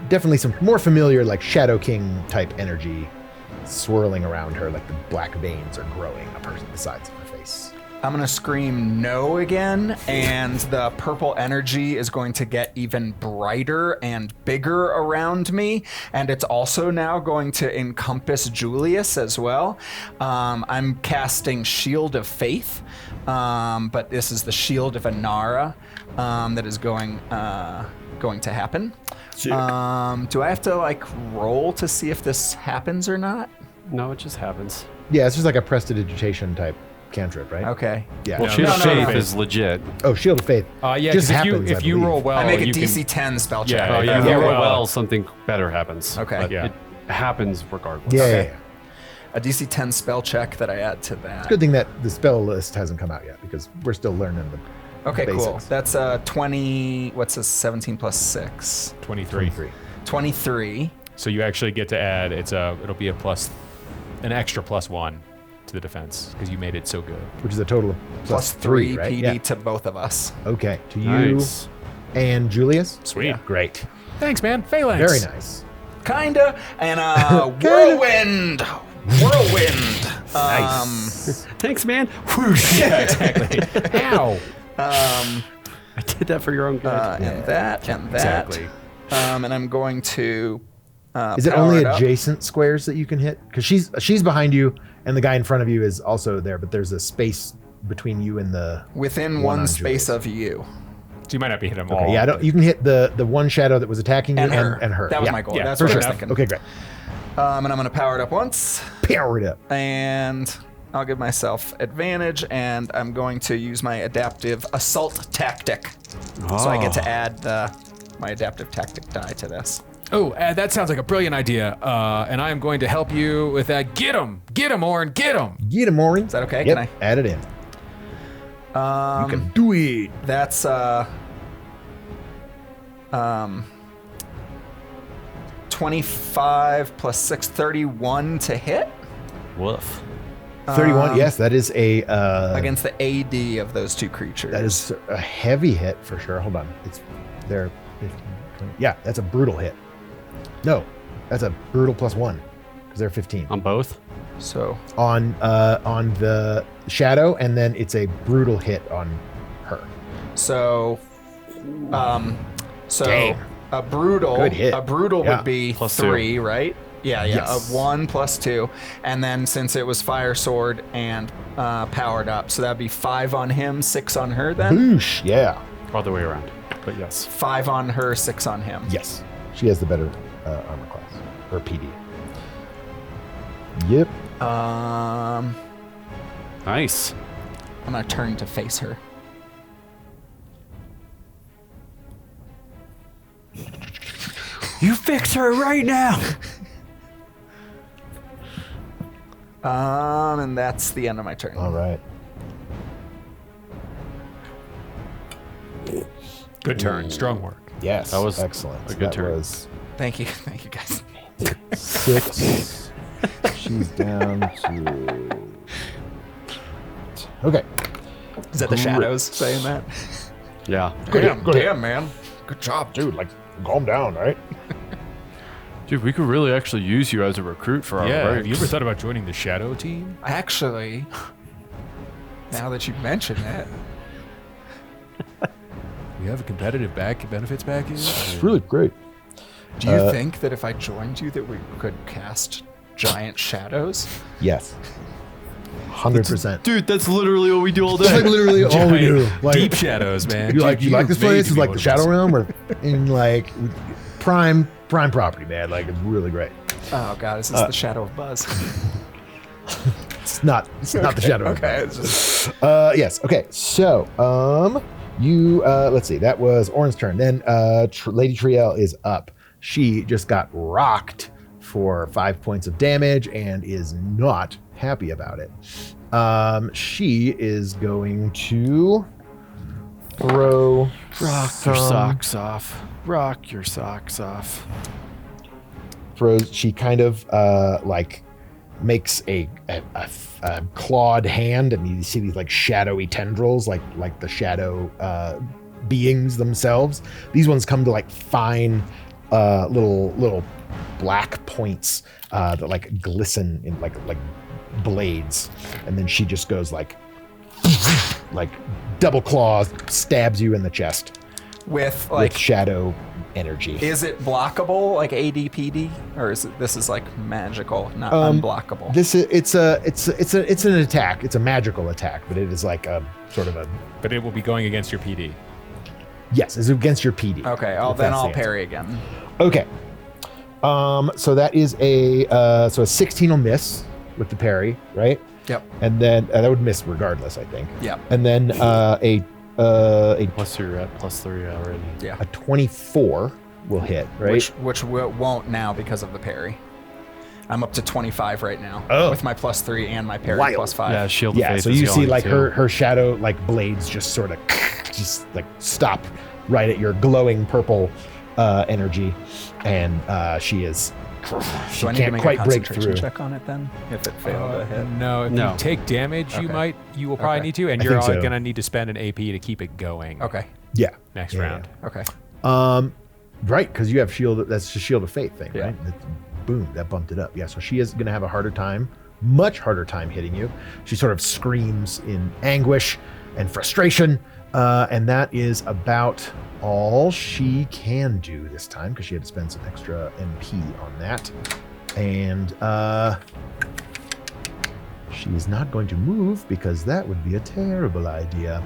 definitely some more familiar like Shadow King type energy swirling around her, like the black veins are growing up the sides of her face. I'm going to scream no again, and the purple energy is going to get even brighter and bigger around me, and it's also now going to encompass Julius as well. I'm casting Shield of Faith, but this is the Shield of Inara that is going to happen. Do I have to like roll to see if this happens or not? No, it just happens. Yeah, it's just like a prestidigitation type cantrip, right? Okay. Yeah. Well, Shield of no, Faith no. is legit. Oh, Shield of Faith. Yeah, just because happens, if you roll well, I make a you DC can, 10 spell check. Yeah, If you you roll roll well. well, something better happens. Okay. But Yeah. it happens regardless. Yeah, Okay. yeah, yeah. A DC 10 spell check that I add to that. Good thing that the spell list hasn't come out yet because we're still learning the Okay, cool. basics. That's 20. What's this? 17 plus 6. 23. 23. So you actually get to add. It'll be an extra +1 to the defense because you made it so good. Which is a total of Plus 3 right? PD Yeah. to both of us. Okay, to you Nice. and Julius. Sweet. Great. Thanks, man. Phalanx. Very nice. Kinda. And whirlwind. Whirlwind. Nice. Thanks, man. Yeah, exactly. Ow. I did that for your own good. And that. Exactly. And I'm going to. Is it power only up. adjacent squares that you can hit? Because she's behind you, and the guy in front of you is also there, but there's a space between you and the Within one one on space Julius. of you. So you might not be hitting them Okay, all. yeah, you can hit the one shadow that was attacking you And her. and her. That was Yeah, my goal. yeah, That's for what I was sure. thinking. Okay, great. And I'm going to power it up once. Power it up. And I'll give myself advantage, and I'm going to use my adaptive assault tactic. So I get to add my adaptive tactic die to this. Oh, that sounds like a brilliant idea. And I am going to help you with that. Get him, Orin, get him. Get him, Maureen. Is that okay? Yep, Can add it in. You can do it. That's 25 plus 6, 31 to hit Woof. 31. Yes, that is a against the AD of those two creatures. that is a heavy hit for sure. Hold on, it's there. 15, 20. Yeah, that's a brutal hit. No, that's a brutal +1 because they're 15. On both? So on the shadow, and then it's a brutal hit on her. So Dang. a brutal Good hit. would be Plus 3, right? Yeah. Yes. A 1 plus 2, and then since it was fire sword and powered up, so that'd be 5 on him, 6 on her. Then Boosh, yeah. Other way around, but yes. 5 on her, 6 on him. Yes. She has the better armor class, or PD. Yep. Nice. I'm gonna turn to face her. You fix her right now. And that's the end of my turn. All right. Good turn. Strong work. Yes. That was excellent. a good that turn. Was Thank you guys. 6. She's down to. Okay. Is that the shadows saying that? Yeah. Damn, man. Good job, Dude, like, calm down, right? Dude, we could really actually use you as a recruit for our Yeah. Have ranks. you ever thought about joining the Shadow team? Actually, now that you mention it, We have a competitive benefits package. It's really great. do you think that if I joined you that we could cast giant shadows? Yes. 100%. Dude, that's literally what we do all That's like day. literally all we do. Like, Deep shadows, man. you like You're this made place? to It's be like one the of Shadow us. Realm, or in like prime property, man. Like, it's really great. Oh god, is this the shadow of Buzz? It's not the Shadow Realm. Okay, it's just Yes. Okay. So, you let's see. That was Orin's turn. Then Lady Triel is up. She just got rocked for 5 points of damage and is not happy about it. She is going to throw. Rock your socks off. Rock your socks off. Throws. She kind of like makes a clawed hand, and you see these like shadowy tendrils, like the shadow beings themselves. These ones come to like fine little black points that like glisten in like blades, and then she just goes like double claws, stabs you in the chest with with shadow energy. is it blockable like ADPD, or is it this is like magical, not unblockable? This is it's an attack. It's a magical attack, but it is like a sort of a But it will be going against your PD. yes. It's against your PD. Okay, if then that's I'll the answer. parry again. Okay. So that is a 16 will miss with the parry, right? Yep. And then that would miss regardless, I think. Yep. And then a Plus you're at +3 already. Yeah. 24 will hit, right? Which won't now because of the parry. I'm up to 25 right now with my +3 and my parry Wild. +5. Yeah, shield of Yeah, faith so is you see going like too. her shadow like blades just sort of just like stop right at your glowing purple energy, and she Do I need to can't make quite a break concentration through. check on it then? If it failed to hit. No, if No. you take damage, Okay. you will probably Okay. need to, and I you're think so. gonna need to spend an AP to keep it going. Okay. Yeah. Next Yeah, round. Okay. Right, because you have shield. That's the shield of faith thing, Yeah. right? That's, boom, that bumped it up. Yeah, so she is going to have a harder time, much harder time hitting you. She sort of screams in anguish and frustration, and that is about all she can do this time because she had to spend some extra MP on that. And she's not going to move because that would be a terrible idea.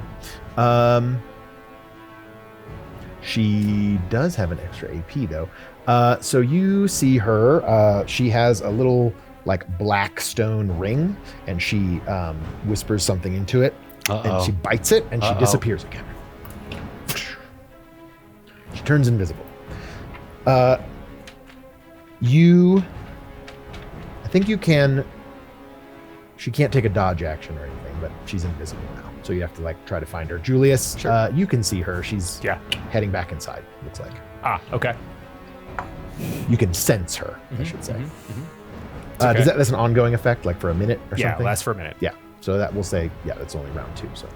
She does have an extra AP though. So you see her. She has a little like black stone ring, and she whispers something into it, and she bites it, and she disappears again. She turns invisible. I think you can. She can't take a dodge action or anything, but she's invisible now. So you have to like try to find her. Julius, you can see her. She's heading back inside. Looks like Okay. you can sense her. I should say. Okay. That's an ongoing effect, like for a minute or Yeah, something. lasts for a minute. Yeah. So that will say, that's only round 2. So,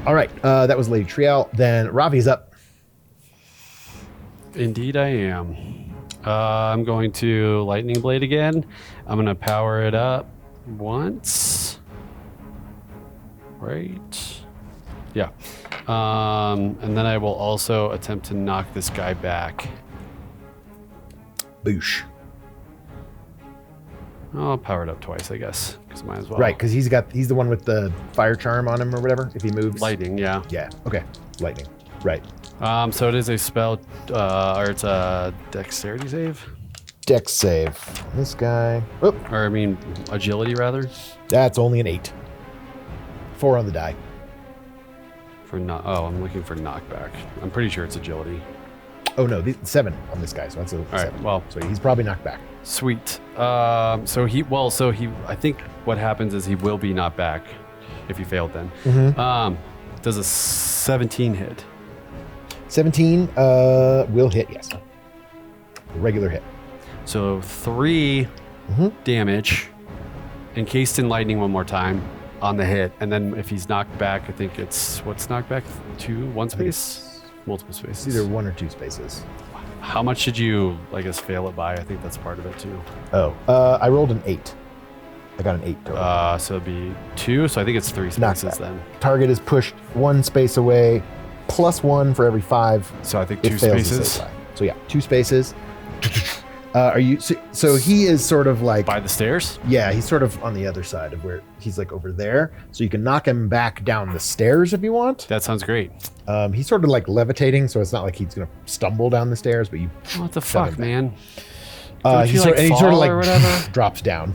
all right. That was Lady Triel. Then Ravi's up. Indeed, I am. I'm going to lightning blade again. I'm going to power it up once. Right. Yeah. And then I will also attempt to knock this guy back. Boosh. I'll power it up twice, I guess, because might as well. Right, because he's the one with the fire charm on him or whatever. If he moves. Lightning, yeah. Yeah. Okay. Lightning. Right. So it is a spell, or it's a dexterity save. Dex save. This guy. Oh, Or I mean, agility rather. that's only an 8. 4 on the die. I'm looking for knockback. I'm pretty sure it's agility. Oh no, 7 on this guy, so that's a 7. right, well. so he's probably knocked back. Sweet. I think what happens is he will be knocked back if he failed then. Does a 17 hit? 17 will hit, yes. Regular hit. So 3 damage, encased in lightning one more time on the hit. And then if he's knocked back, I think what's knocked back? 1 space? Multiple spaces. It's either 1 or 2 spaces. How much did you, I guess, fail it by? I think that's part of it too. Oh, I rolled an 8. I got an 8 total. So it'd be 2, so I think it's 3 spaces then. Target is pushed 1 space away, +1 for every 5. So I think it 2 fails the spaces. save die. So yeah, 2 spaces. Are you? So he is sort of like By the stairs? Yeah, he's sort of on the other side of where he's like over there. So you can knock him back down the stairs if you want. That sounds great. He's sort of like levitating, so it's not like he's gonna stumble down the stairs, but you. What the shove fuck, him man? back. He sort of fall like or whatever? drops down.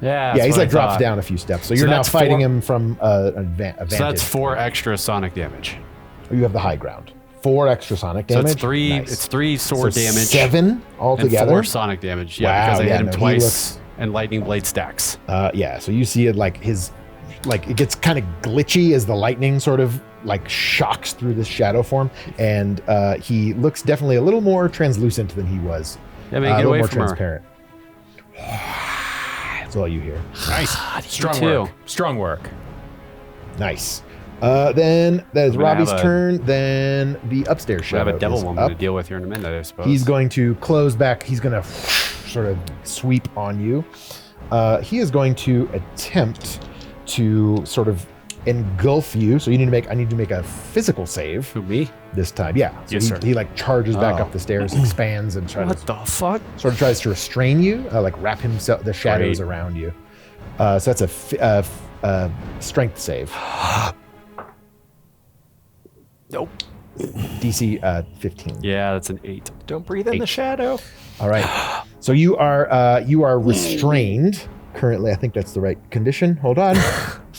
Yeah. Yeah, he's what I like drops thought. down a few steps. So you're now that's fighting 4 him from a vantage. So that's 4 extra sonic damage. You have the high ground. 4 extra sonic So damage. it's 3. Nice. It's 3 sword So damage. 7 and altogether. 4 sonic damage. Yeah, Wow, because I yeah, hit him no, he twice, looks- and lightning blade stacks. Yeah, so you see it like it gets kind of glitchy as the lightning sort of like shocks through this shadow form, and he looks definitely a little more translucent than he was. Yeah, man, a get little away more from her. transparent. That's all you hear. Nice. Strong too. work. Strong work. Nice. Then that is I'm gonna Robbie's have a- turn. Then the upstairs We shadow have a devil is woman up. to deal with here in a minute, I suppose. He's going to close back. He's going to sort of sweep on you. He is going to attempt to sort of engulf you. So I need to make a physical save Who, me? this time. Yeah. So Yes, sir. he like charges back Oh. up the stairs, expands, and What the fuck? sort of tries to restrain you, like wrap himself the shadows Great. around you. So that's a strength save. Nope. DC 15. Yeah, that's an 8. Don't breathe in the shadow. All right. So you are restrained currently. I think that's the right condition. Hold on.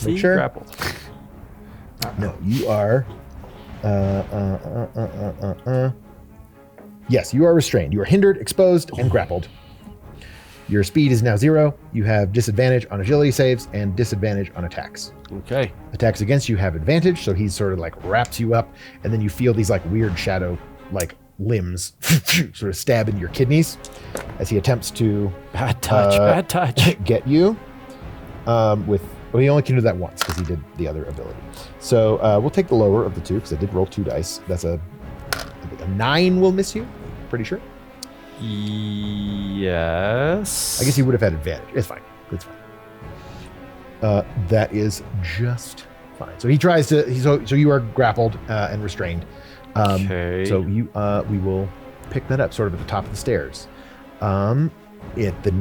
Make sure. Grappled. No, you are. Yes, you are restrained. You are hindered, exposed, and grappled. Your speed is now 0. You have disadvantage on agility saves and disadvantage on attacks. Okay. Attacks against you have advantage, so he sort of like wraps you up, and then you feel these like weird shadow like limbs sort of stab in your kidneys as he attempts to Bad touch. get you. He only can do that once because he did the other ability. So we'll take the lower of the 2 because I did roll 2 dice. That's a 9 will miss you. Pretty sure. Yes. I guess he would have had advantage. It's fine. It's fine. That is just fine. So he tries to. So you are grappled and restrained. Okay. So we will pick that up, sort of at the top of the stairs. At the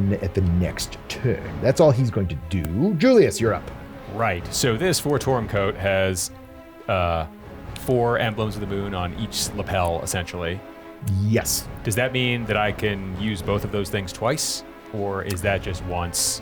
next turn. That's all he's going to do. Julius, you're up. Right. So this 4-Torm coat has 4 emblems of the moon on each lapel, essentially. Yes. Does that mean that I can use both of those things twice, or is that just once?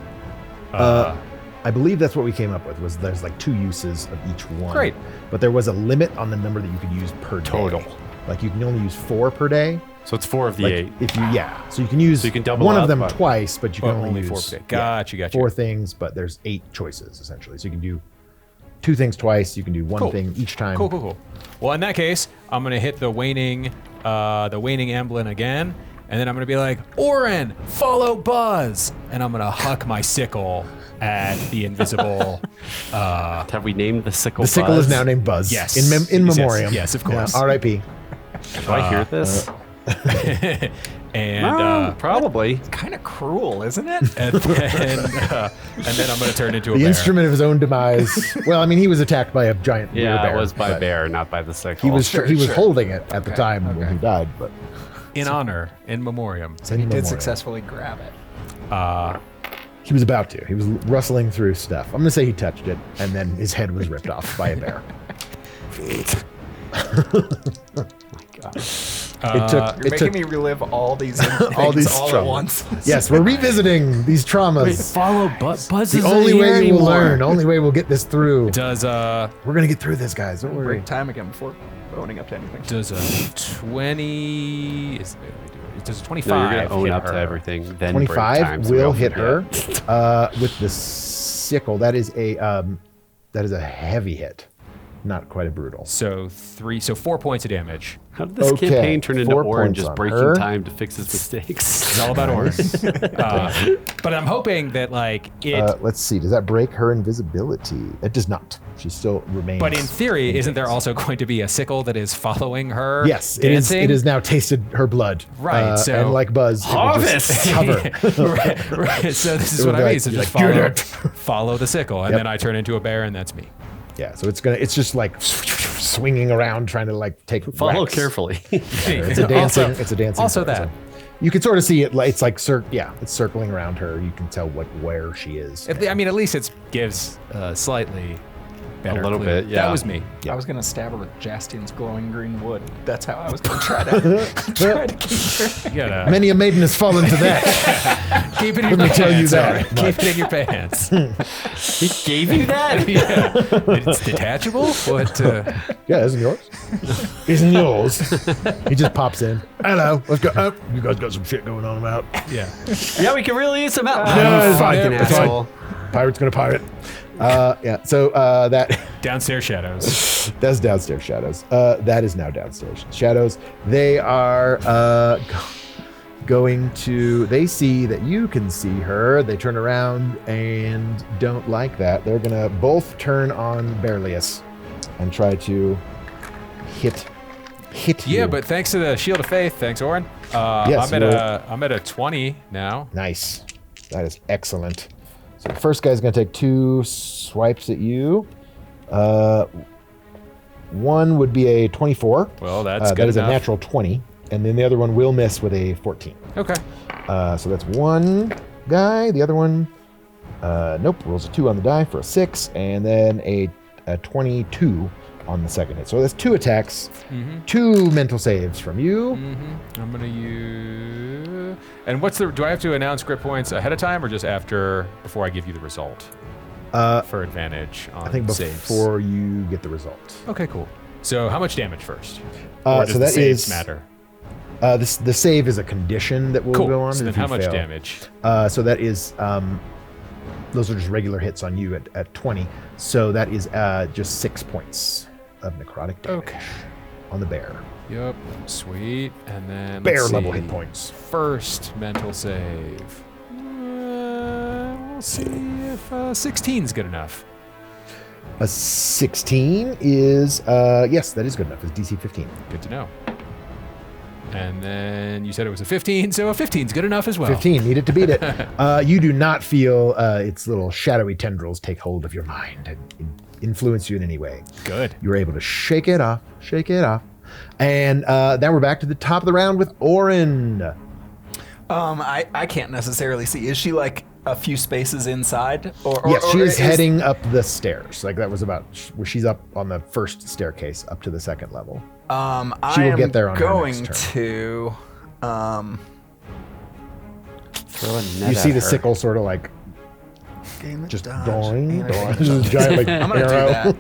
I believe that's what we came up with. Was there's like 2 uses of each one. Great. But there was a limit on the number that you could use per Total. day. Like you can only use 4 per day. So it's 4 of the Like 8. if you so you can use So you can double one of up, them but- twice, but you can But only use 4 per day. Gotcha. 4 things, but there's 8 choices essentially. So you can do 2 things twice. You can do 1 Cool. thing each time. Cool. Well, in that case, I'm gonna hit the waning emblem again, and then I'm gonna be like, Orin, follow Buzz, and I'm gonna huck my sickle at the invisible. Have we named the sickle? The sickle Buzz? is now named Buzz. Yes. In Yes, memoriam. yes, of course. R.I.P. Do I hear this? And probably. Kind of cruel, isn't it? and then I'm going to turn into a The bear. instrument of his own demise. Well, I mean, he was attacked by a giant bear. Yeah, it was by bear, not by the sickle. He was holding it at the time when he died, but In honor, in memoriam. so He did successfully grab it. He was about to. He was rustling through stuff. I'm gonna say he touched it, and then his head was ripped off by a bear. You're making me relive all these all these all traumas. at once. Yes, we're revisiting these traumas. Follow Buzz. The only way we will learn, only way we'll get this through. Does We're gonna get through this, guys. Don't worry. Break time again before owning up to anything. does a 20? Does a 25? No, you're gonna own hit up her? to everything. Then break 25 time, so we will don't hit her forget. with the sickle. That is a heavy hit, not quite a brutal. So 4 points of damage. How did this Okay, campaign turn into 4 Orin points just on breaking her. time to fix his mistakes? It's all about Orin. But I'm hoping that like it. Let's see. Does that break her invisibility? It does not. She still remains. But in theory, isn't there also going to be a sickle that is following her? Yes, it is. dancing? It has now tasted her blood. Right, so- and like Buzz, it will just cover. right. So this is It what would I be mean. like, So you're just like, "Get follow the sickle, and Yep. then I turn into a bear, and that's me. Yeah, so it's just like swinging around trying to like take Follow whacks. carefully. It's a dancing. It's a dancing. Also tarzan. that. You can sort of see it. Like it's like it's circling around her. You can tell where she is. I mean, at least it gives slightly better. little clue. bit, yeah. That was me. I was gonna stab her with Jastian's glowing green wood. That's how I was gonna try to keep her. You gotta Many a maiden has fallen to that. keep it in your Let me tell you pants. that Orin. much. Keep it in your pants. He gave you that? Yeah. It's detachable. What? Yeah, isn't yours? Isn't yours? He just pops in. Hello, let's go. Oh, you guys got some shit going on about. Yeah. Yeah, we can really use some help. No, it's fine. Fucking It's fine. asshole. Pirate's gonna pirate. Yeah. So that Downstairs shadows. that's downstairs shadows. That is now downstairs shadows. They are going to. They see that you can see her. They turn around and don't like that. They're gonna both turn on Berlius and try to hit you. Yeah, but thanks to the Shield of Faith, thanks, Orin. Yes, I'm at a 20 now. Nice. That is excellent. So the first guy's going to take 2 swipes at you. One would be a 24. Well, that's good That is enough. a natural 20. And then the other one will miss with a 14. Okay. So that's one guy. The other one, nope, rolls a 2 on the die for a 6. And then a 22 on the second hit. So that's 2 attacks, 2 mental saves from you. I'm gonna use. And do I have to announce grip points ahead of time or just before I give you the result? For advantage on I think saves. before you get the result. Okay, cool. So how much damage first? Or does so the that saves is matter? the save is a condition that will Cool. go on. So then if you how much fail. damage? So that is those are just regular hits on you at 20. So that is just 6 points of necrotic damage on the bear. Yep. Sweet. And then Bear let's level see. hit points. First mental save. We'll see if 16's good enough. A 16 is yes, that is good enough. It's DC 15. Good to know. And then you said it was a 15, so a 15's good enough as well. 15, need it to beat it. You do not feel its little shadowy tendrils take hold of your mind and influence you in any way. Good. You're able to shake it off. And now we're back to the top of the round with Orin. I can't necessarily see. Is she like a few spaces inside? Or Yes, she or is heading up the stairs. Like that was about where she's up on the first staircase up to the second level. She I will am get there on her going next to. Throw a net You see at the her. sickle sort of like just doing. I'm Just a giant like gonna do arrow. that.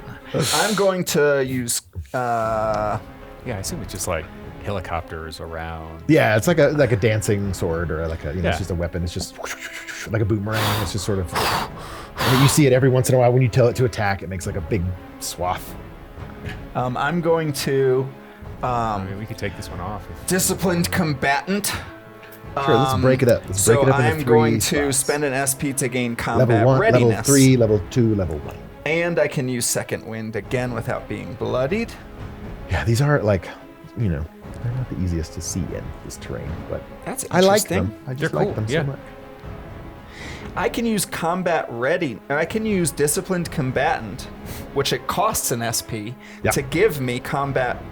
I'm going to use. Yeah, I assume it's just like helicopters around. Yeah, it's like a dancing sword or like a Yeah. it's just a weapon. It's just like a boomerang. It's just sort of. I mean, you see it every once in a while when you tell it to attack. It makes like a big swath. I'm going to. I mean, we could take this one off. Disciplined combatant. Sure, let's break it up. Let's break So it up into I'm 3 going to spots. spend an SP to gain combat level 1, readiness. level 3, level 2, level 1. And I can use second wind again without being bloodied. Yeah, these are like, They're not the easiest to see in this terrain, but That's I like interesting. them. I just They're like cool, them yeah. so much. I can use combat ready. I can use disciplined combatant, which it costs an SP Yep. to give me combat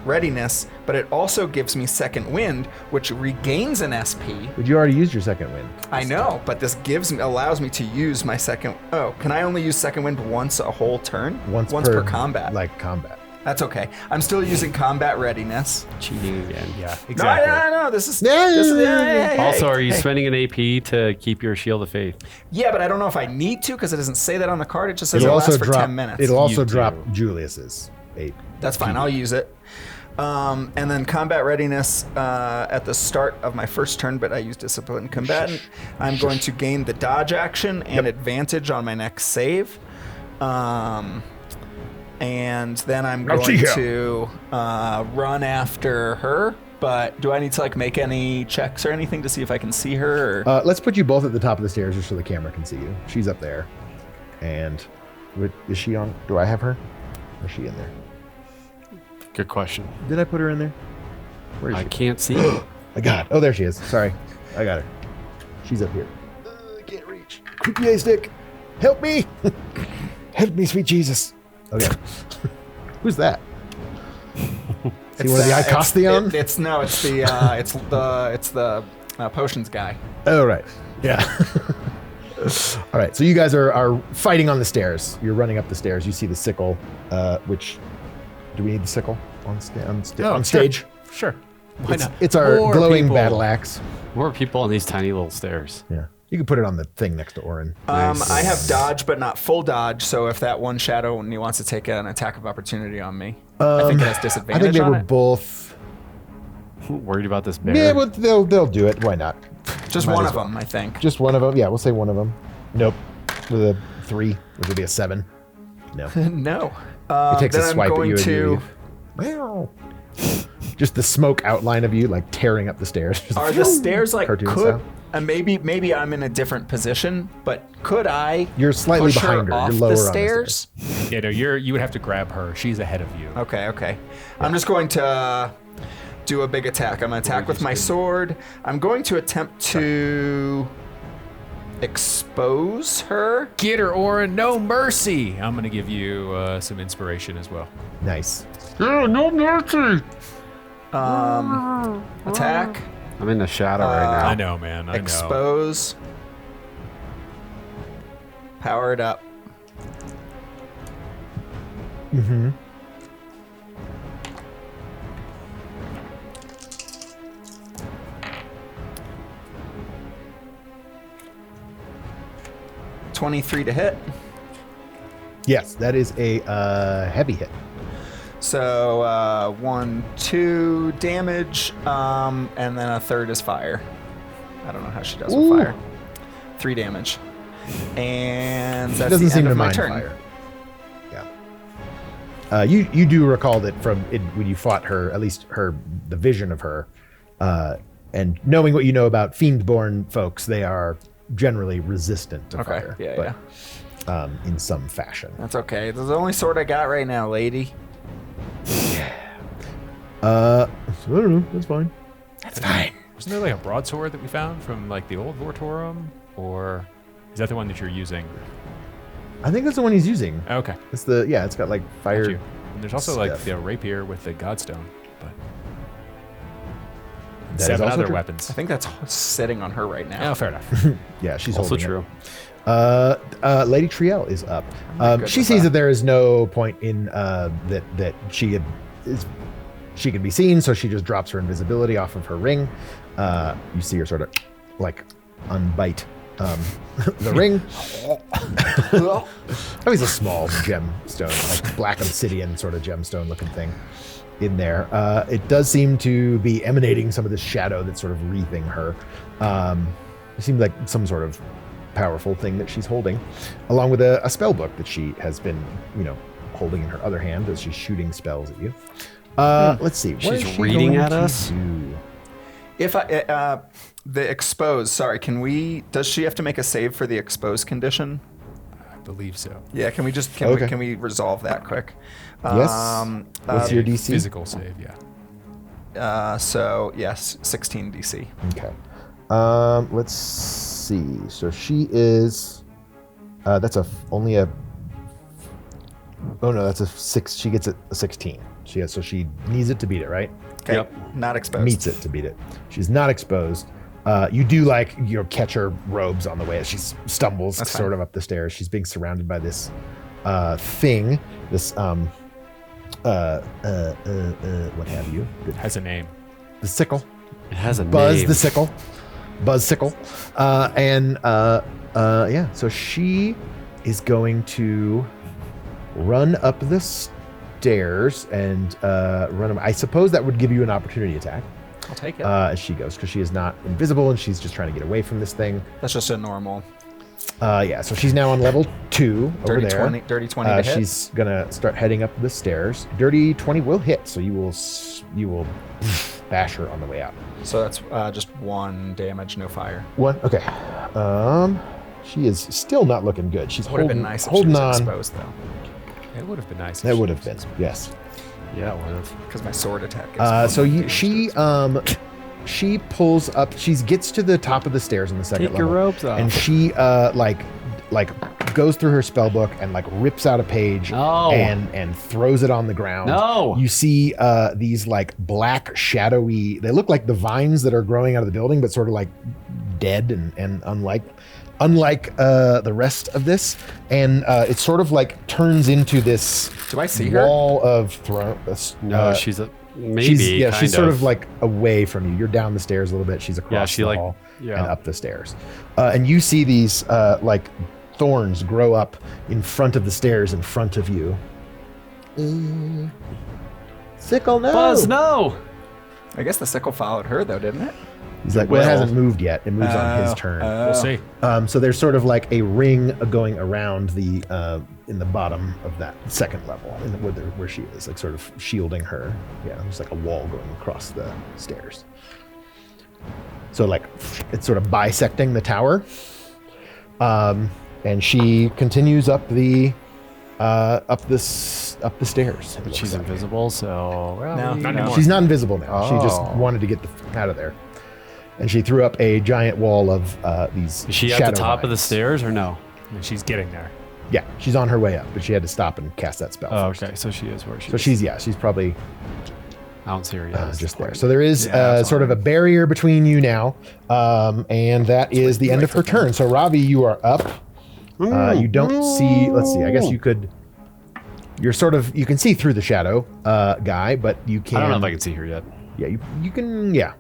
readiness, but it also gives me second wind, which regains an SP. But you already used your second wind. I know, but this allows me to use my second. Oh, can I only use second wind once a whole turn? Once per combat. Like combat. That's okay. I'm still using combat readiness. Cheating again. Yeah, exactly. No. This is. Hey, Also, are you hey. spending an AP to keep your shield of faith? Yeah, but I don't know if I need to because it doesn't say that on the card. It just says It'll it also lasts for drop. 10 minutes. It'll also You drop do. Julius's 8. That's fine. I'll use it. And then combat readiness at the start of my first turn, but I use disciplined combatant. I'm going to gain the dodge action and advantage on my next save. And then I'm going to run after her. But do I need to like make any checks or anything to see if I can see her? Or? Let's put you both at the top of the stairs just so the camera can see you. She's up there. And is she on? Do I have her? Or is she in there? Good question. Did I put her in there? Where is I she? can't see. I got it. Oh, there she is. Sorry. I got her. She's up here. I can't reach. QPA stick. Help me. Help me, sweet Jesus. Okay. Who's that? Is he one of the Icostheon? It's the potions guy. Oh, right. Yeah. All right. So you guys are fighting on the stairs. You're running up the stairs. You see the sickle, which... Do we need the sickle on stage? Sure. Why not? It's our More glowing people. battle axe. More people on these tiny little stairs. Yeah. You can put it on the thing next to Orin. I have dodge, but not full dodge. So if that one shadow and he wants to take an attack of opportunity on me, I think it has I disadvantage think they on were it. both... Worried about this bear? Yeah, well, they'll do it. Why not? Just Might one as of well. them, I think. Just one of them? Yeah, we'll say one of them. Nope. With a 3, which would be a 7. No. No. It takes then a swipe I'm at going you and to. you leave. Just the smoke outline of you, like tearing up the stairs. Just Are the stairs like cartoon could? style. And maybe I'm in a different position, but could I? You're slightly push behind her. Off You're lower the on the stairs. Yeah, no, you would have to grab her. She's ahead of you. Okay. I'm just going to do a big attack. I'm going to attack with my sword. I'm going to attempt to expose her. Get her, Orin. No mercy. I'm going to give you some inspiration as well. Nice. Yeah, no mercy. Attack. I'm in the shadow right now. I know, man. I know. Expose. Power it up. Mm-hmm. $23 to hit. Yes, that is a heavy hit. So 1, 2 damage, and then a third is fire. I don't know how she does with fire. 3 damage, and that's Doesn't the seem end to of my mind turn. fire. Yeah. You do recall that from when you fought her, at least the vision of her, and knowing what you know about fiend-born folks, they are generally resistant to fire. Yeah. In some fashion. That's okay. This is the only sword I got right now, lady. I don't know. That's fine. That's fine. Wasn't there like a broadsword that we found from like the old Vortorum? Or is that the one that you're using? I think that's the one he's using. Okay. It's it's got like fire. Got you. And there's also like stuff. the rapier with the godstone, but That is 7 also other true. weapons. I think that's sitting on her right now. Oh, fair enough. Yeah, she's Also holding true. it. Lady Triel is up. She sees that there is no point in that she can be seen, so she just drops her invisibility off of her ring. You see her sort of like unbite the ring. That was a small gemstone, like black obsidian sort of gemstone looking thing in there. It does seem to be emanating some of this shadow that's sort of wreathing her. It seems like some sort of powerful thing that she's holding, along with a spell book that she has been, holding in her other hand as she's shooting spells at you. Let's see. What She's is she reading going at to us? do? If I the expose, sorry, does she have to make a save for the expose condition? I believe so. Yeah, can we just Okay. can we resolve that quick? Yes. What's your DC? Physical save, yeah. So yes, 16 DC. Okay. Let's see. So she is. That's only a. Oh no, that's a 6. She gets a 16. So she needs it to beat it, right? Okay. Yep. Not exposed. Meets it to beat it. She's not exposed. You do catch her robes on the way as she stumbles sort of up the stairs. She's being surrounded by this thing. This what have you? It has a name. The sickle. It has a Buzz name. the sickle. Buzz sickle. So she is going to run up the stairs and run. I suppose that would give you an opportunity attack. I'll take it. As she goes, because she is not invisible and she's just trying to get away from this thing. That's just a normal. So she's now on level 2 over Dirty there. 20, dirty 20 to hit. She's gonna start heading up the stairs. Dirty 20 will hit, so you will bash her on the way out. So that's just 1 damage, no fire. 1. Okay. She is still not looking good. She's Would have been nice if she holding was on. exposed though, It would have been nice. That would have been, yes. Yeah, it would have. because my sword attack. Is She pulls up. She gets to the top of the stairs on the second Take level. your robes off. And she goes through her spell book and rips out a page and throws it on the ground. No. You see these black shadowy. They look like the vines that are growing out of the building, but sort of dead and unlike the rest of this. And it sort of turns into this. Do I see her? Wall of throne. No, she's maybe. She's sort of away from you. You're down the stairs a little bit. She's across the hall and up the stairs. And you see these thorns grow up in front of the stairs in front of you. Sickle, no. Buzz, no. I guess the sickle followed her though, didn't it? He's like, well, it hasn't moved yet. It moves on his turn. We'll see. So there's sort of a ring going around the in the bottom of that second level, where she is, sort of shielding her. Yeah, there's a wall going across the stairs. So it's sort of bisecting the tower. And she continues up the stairs. But she's invisible, so No. Not anymore. She's not invisible now. She just Oh. wanted to get out of there. And she threw up a giant wall of these. Is she at the top of the stairs or no? She's getting there. Yeah, she's on her way up, but she had to stop and cast that spell Oh, first. okay. So she is where she So is. she's probably I don't see her yet. just there. So there is Yeah, sort of a barrier between you now, and that is the end of her turn. So Ravi, you are up. You don't see. Let's see. I guess you could. You can see through the shadow guy, but you can't. I don't know if I can see her yet. Yeah, you can. Yeah,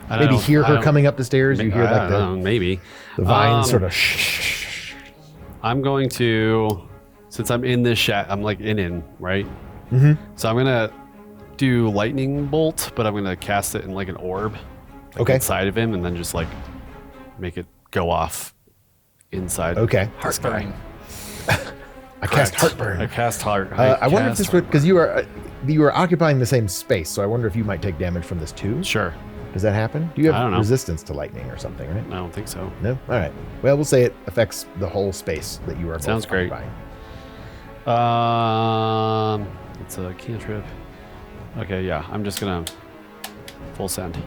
I maybe don't- hear I her don't- coming up the stairs. You hear I don't know, maybe. the vines sort of. Shh. I'm going to, since I'm in this I'm in, right? Mm-hmm. So I'm gonna do lightning bolt, but I'm gonna cast it in an orb, inside of him, and then just make it go off inside. Okay. Heartburn. I cast heartburn. I cast heart. I wonder if this would, because you are occupying the same space, so I wonder if you might take damage from this too. Sure. Does that happen? Do you I have don't know. resistance to lightning or something, right? I don't think so. No? All right. Well, we'll say it affects the whole space that you are Sounds both great. occupying. It's a cantrip. Okay, yeah. I'm just gonna full send.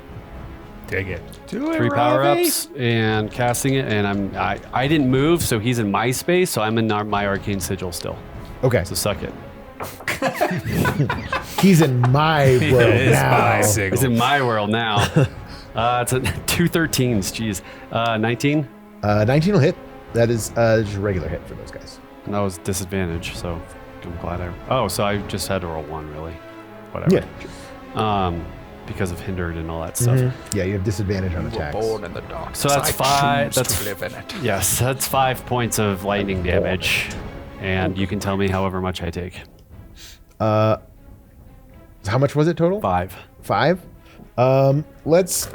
Dig it. Do it, 3 Ravi. power-ups and casting it, and I didn't move, so he's in my space, so I'm in my arcane sigil still. Okay. So suck it. He's in my world It is now. my signal. It's in my world now. It's a 2 13s. Jeez. 19. 19 will hit. That is just a regular hit for those guys. And that was disadvantage, so I'm glad so I just had to roll 1, really. Whatever. Yeah. Because of hindered and all that stuff. Yeah, you have disadvantage on attacks. Born in the dark. So that's 5. To live in it. Yes, that's 5 points of lightning damage. And you can tell me however much I take. How much was it total? 5. 5? Let's.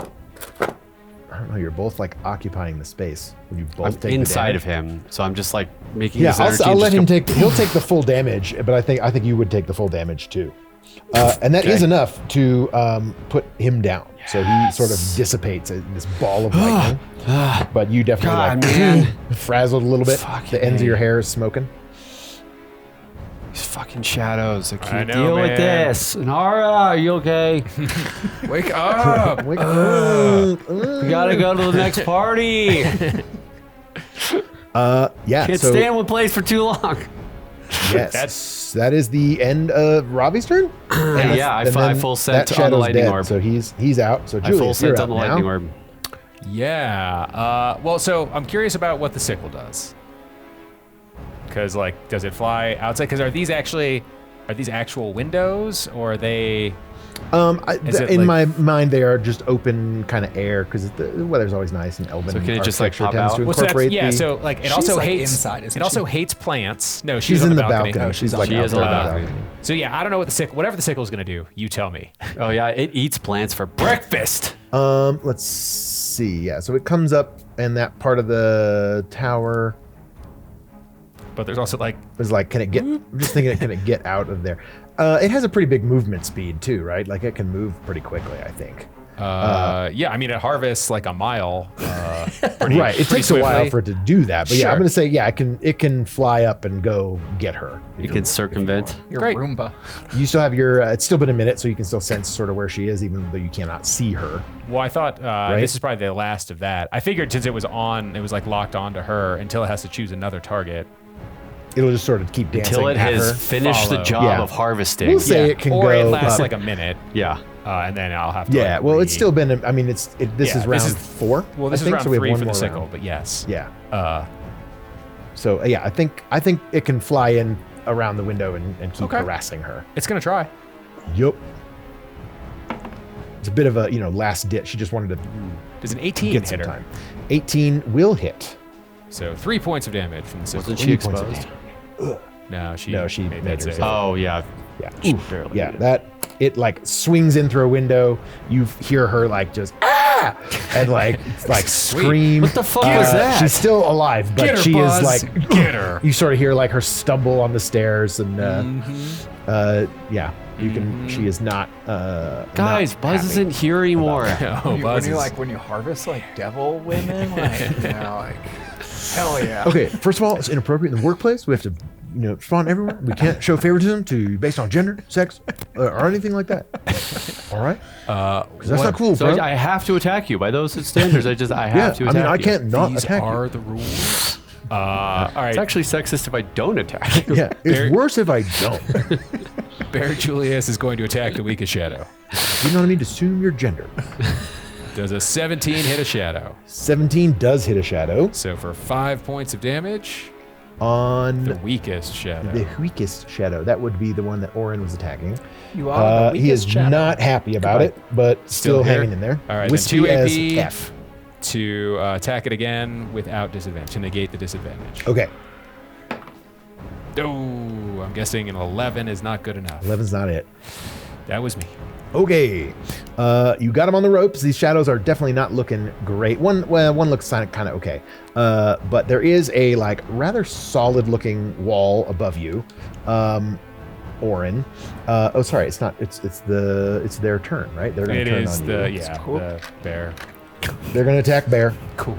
I don't know. You're both occupying the space. Would you both I'm take the inside damage? of him, so I'm just making Yeah, his energy I'll let just him go- take. He'll take the full damage, but I think you would take the full damage too, and that is enough to put him down. So he sort of dissipates in this ball of lightning. But you definitely God, man. frazzled a little bit. Fucking The ends of your hair is smoking. He's fucking shadows. I can't know, deal with man. this. Nara, are you okay? Wake up! Wake up. We gotta go to the next party. Yeah. Can't so, stay in one place for too long. Yes. That is the end of Robbie's turn. Yeah, I full sent that on the shadow's lightning dead, orb. so he's out. So I full Julius, you're sent up on the now. lightning orb. Yeah. Well, so I'm curious about what the sickle does. Because, like, does it fly outside? Because are these actual windows, or are they? In my mind, they are just open kind of air because the weather's always nice and elven. So can it just, like, architecture pop tends out? to Well, so that's- incorporate yeah. the- So like, it She's, also like, hates inside, isn't It also she? hates plants. No, she's on in the balcony. balcony. Oh, she's like She is on the outdoor balcony. So yeah, I don't know what whatever the sickle is gonna do. You tell me. Oh yeah, it eats plants for breakfast. Let's see. Yeah, so it comes up, and that part of the tower But there's also like, is like, can it get? I'm just thinking, can it get out of there? It has a pretty big movement speed too, right? Like it can move pretty quickly, I think. yeah. I mean, it harvests like a mile. Pretty, Right. It pretty takes a while swiftly. for it to do that, but yeah, I'm Sure. gonna say yeah, it can fly up and go get her. You can circumvent. Your Great. Roomba. You still have your. It's still been a minute, so you can still sense sort of where she is, even though you cannot see her. Well, I thought this is probably the last of that. I figured since it was like locked onto her until it has to choose another target. It'll just sort of keep dancing Until it at has her. finished the Follow. job Yeah. of harvesting. We'll say it can or go. it lasts up. like a minute, Yeah. and then I'll have to. Yeah, like, well, it's still been. I mean, this Yeah, is this round is- 4. Well, this I is think, round so we have 3 one for the more sickle, round. but yes. Yeah. So yeah, I think it can fly in around the window and keep Okay. harassing her. It's gonna try. Yup. It's a bit of a last ditch. She just wanted to Does an 18 get hit some her? time. 18 will hit. So 3 points of damage from the sickle. Wasn't she 3 points of exposed? damage. No, she made that herself. save. Oh yeah. Yeah. Barely. Yeah, that it like swings in through a window. You hear her like just and like scream. What the fuck was that? She's still alive, but Get her, she Buzz. is like Get her. You sort of hear like her stumble on the stairs, and yeah, you can. She is not. Guys, not Buzz happy. isn't here anymore. Oh, Buzz is- when you harvest like devil women, like hell yeah. Okay, first of all, it's inappropriate in the workplace. We have to, spawn everywhere. We can't show favoritism based on gender, sex, or anything like that. All right? 'Cause that's not cool, So bro. I have to attack you by those standards. I have to attack I you. can't not These attack are you. the rules. All right. It's actually sexist if I don't attack you. Yeah, it's worse if I don't. Bear Julius is going to attack the weakest shadow. You know what I mean? Assume your gender. Does a 17 hit a shadow? 17 does hit a shadow So for 5 points of damage, on the weakest shadow. the weakest shadow. That would be the one that Orin was attacking. You are the He is weakest shadow. not happy about it, but still here? hanging in there. All right, Whiskey then 2 as AP F. to attack it again without disadvantage, to negate the disadvantage. Okay, Oh, I'm guessing an 11 is not good enough. 11's not it. That was me. Okay, you got him on the ropes. These shadows are definitely not looking great. One looks kind of okay, but there is a like rather solid-looking wall above you, Orin. Oh, sorry, it's not. It's their turn, right? They're going to It turn is on the you. the bear. They're going to attack Bear. Cool.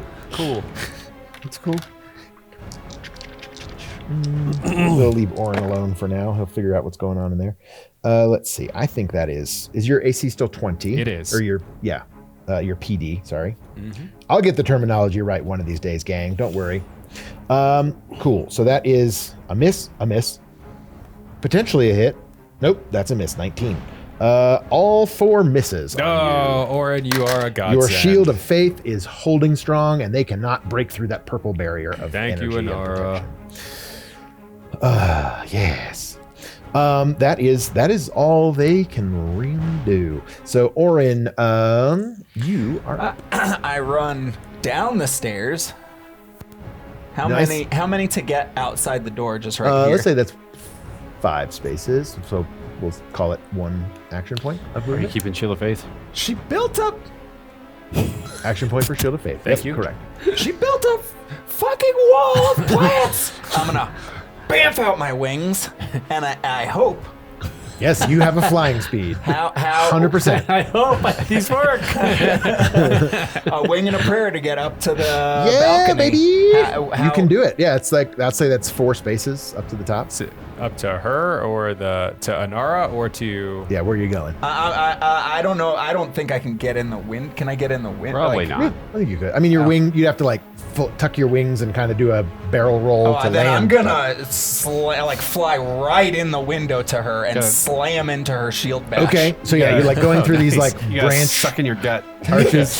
That's cool. We'll leave Orin alone for now. He'll figure out what's going on in there. Let's see. I think that is your AC still 20? It is. Or your PD, sorry. I'll get the terminology right one of these days, gang. Don't worry. Cool. So that is a miss, potentially a hit. Nope, that's a miss, 19. All 4 misses on Oh, Orin, you are a you. godsend. Your shield of faith is holding strong, and they cannot break through that purple barrier of Thank you, energy and Inara. protection. Yes. That is all they can really do. So Orin, you are up. I run down the stairs. How Nice. many to get outside the door just right here? Let's say that's 5 spaces. So we'll call it 1 action point of Are you movement. keeping Shield of Faith? She built up Action point for Shield of Faith. Thank Yep, you. Correct. She built a fucking wall of plants. I'm gonna bamf out my wings, and I hope Yes, you have a flying speed. How 100%. I hope these work. a wing and a prayer to get up to the Yeah, balcony. baby. How- You can do it. Yeah, it's like, I'd say that's 4 spaces up to the top. Up to her or to Anara or to... Yeah, where are you going? I don't know. I don't think I can get in the wind. Can I get in the wind? Probably Like, not. I think you could. I mean, your wing, you'd have to like tuck your wings and kind of do a barrel roll to then land. I'm gonna fly right in the window to her and slam into her shield bash. Okay, so yeah, you're like going through these like You gotta branch suck in your gut. arches.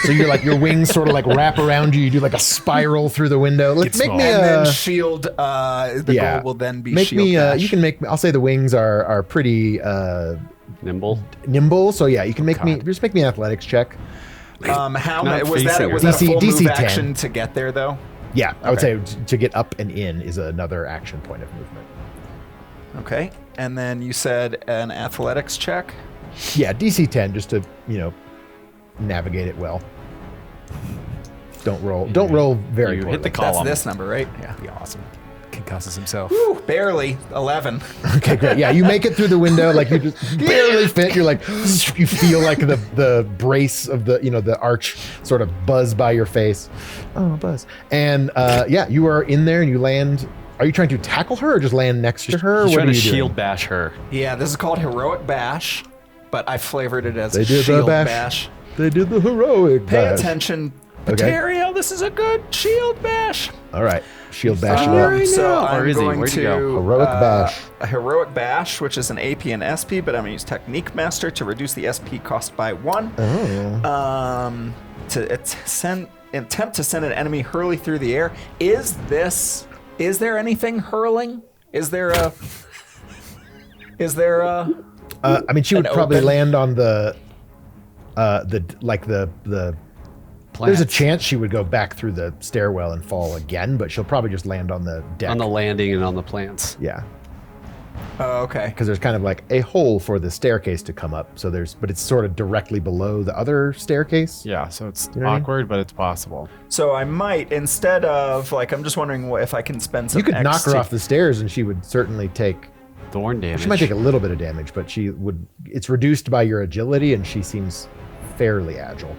So you're like, your wings sort of like wrap around you. You do like a spiral through the window. Let's make me And a then shield. The goal will then be make shield me. bash. You can make. I'll say the wings are pretty nimble. So yeah, you can make me. Just make me an athletics check. How Not was that? facing Was her. that a full move DC 10. action to get there though? Yeah, I would say to get up and in is another action point of movement. Okay, and then you said an athletics check. Yeah, DC 10 just to navigate it well. Don't roll very You poorly. hit the That's column. this number, right? Yeah. Be awesome. Concusses himself. Whew, barely 11. Okay, great. Yeah, you make it through the window, like you just barely fit. You're like, you feel like the brace of the arch sort of buzz by your face. Oh, buzz. And yeah, you are in there and you land. Are you trying to tackle her or just land next to her? He's What trying are to you doing? shield bash her. Yeah, this is called heroic bash, but I flavored it as They did the shield bash. bash. They did the heroic Pay bash. attention, Okay. Material. This is a good shield bash. All right, shield bash it up. So Where I'm is he? going Where'd he to go? Heroic bash. a heroic bash, which is an AP and SP, but I'm gonna use Technique Master to reduce the SP cost by 1. To attempt to send an enemy hurling through the air. Is there anything hurling? Is there a? I mean, she would An probably open- land on the There's a chance she would go back through the stairwell and fall again, but she'll probably just land on the deck. On the landing and on the plants. Yeah, Oh, okay. because there's kind of like a hole for the staircase to come up. So but it's sort of directly below the other staircase. Yeah, so it's know what I mean? awkward, but it's possible. So I might, instead of I'm just wondering if I can spend some. You could knock X her to- off the stairs, and she would certainly take. Thorn damage. She might take a little bit of damage, but she would. It's reduced by your agility, and she seems fairly agile.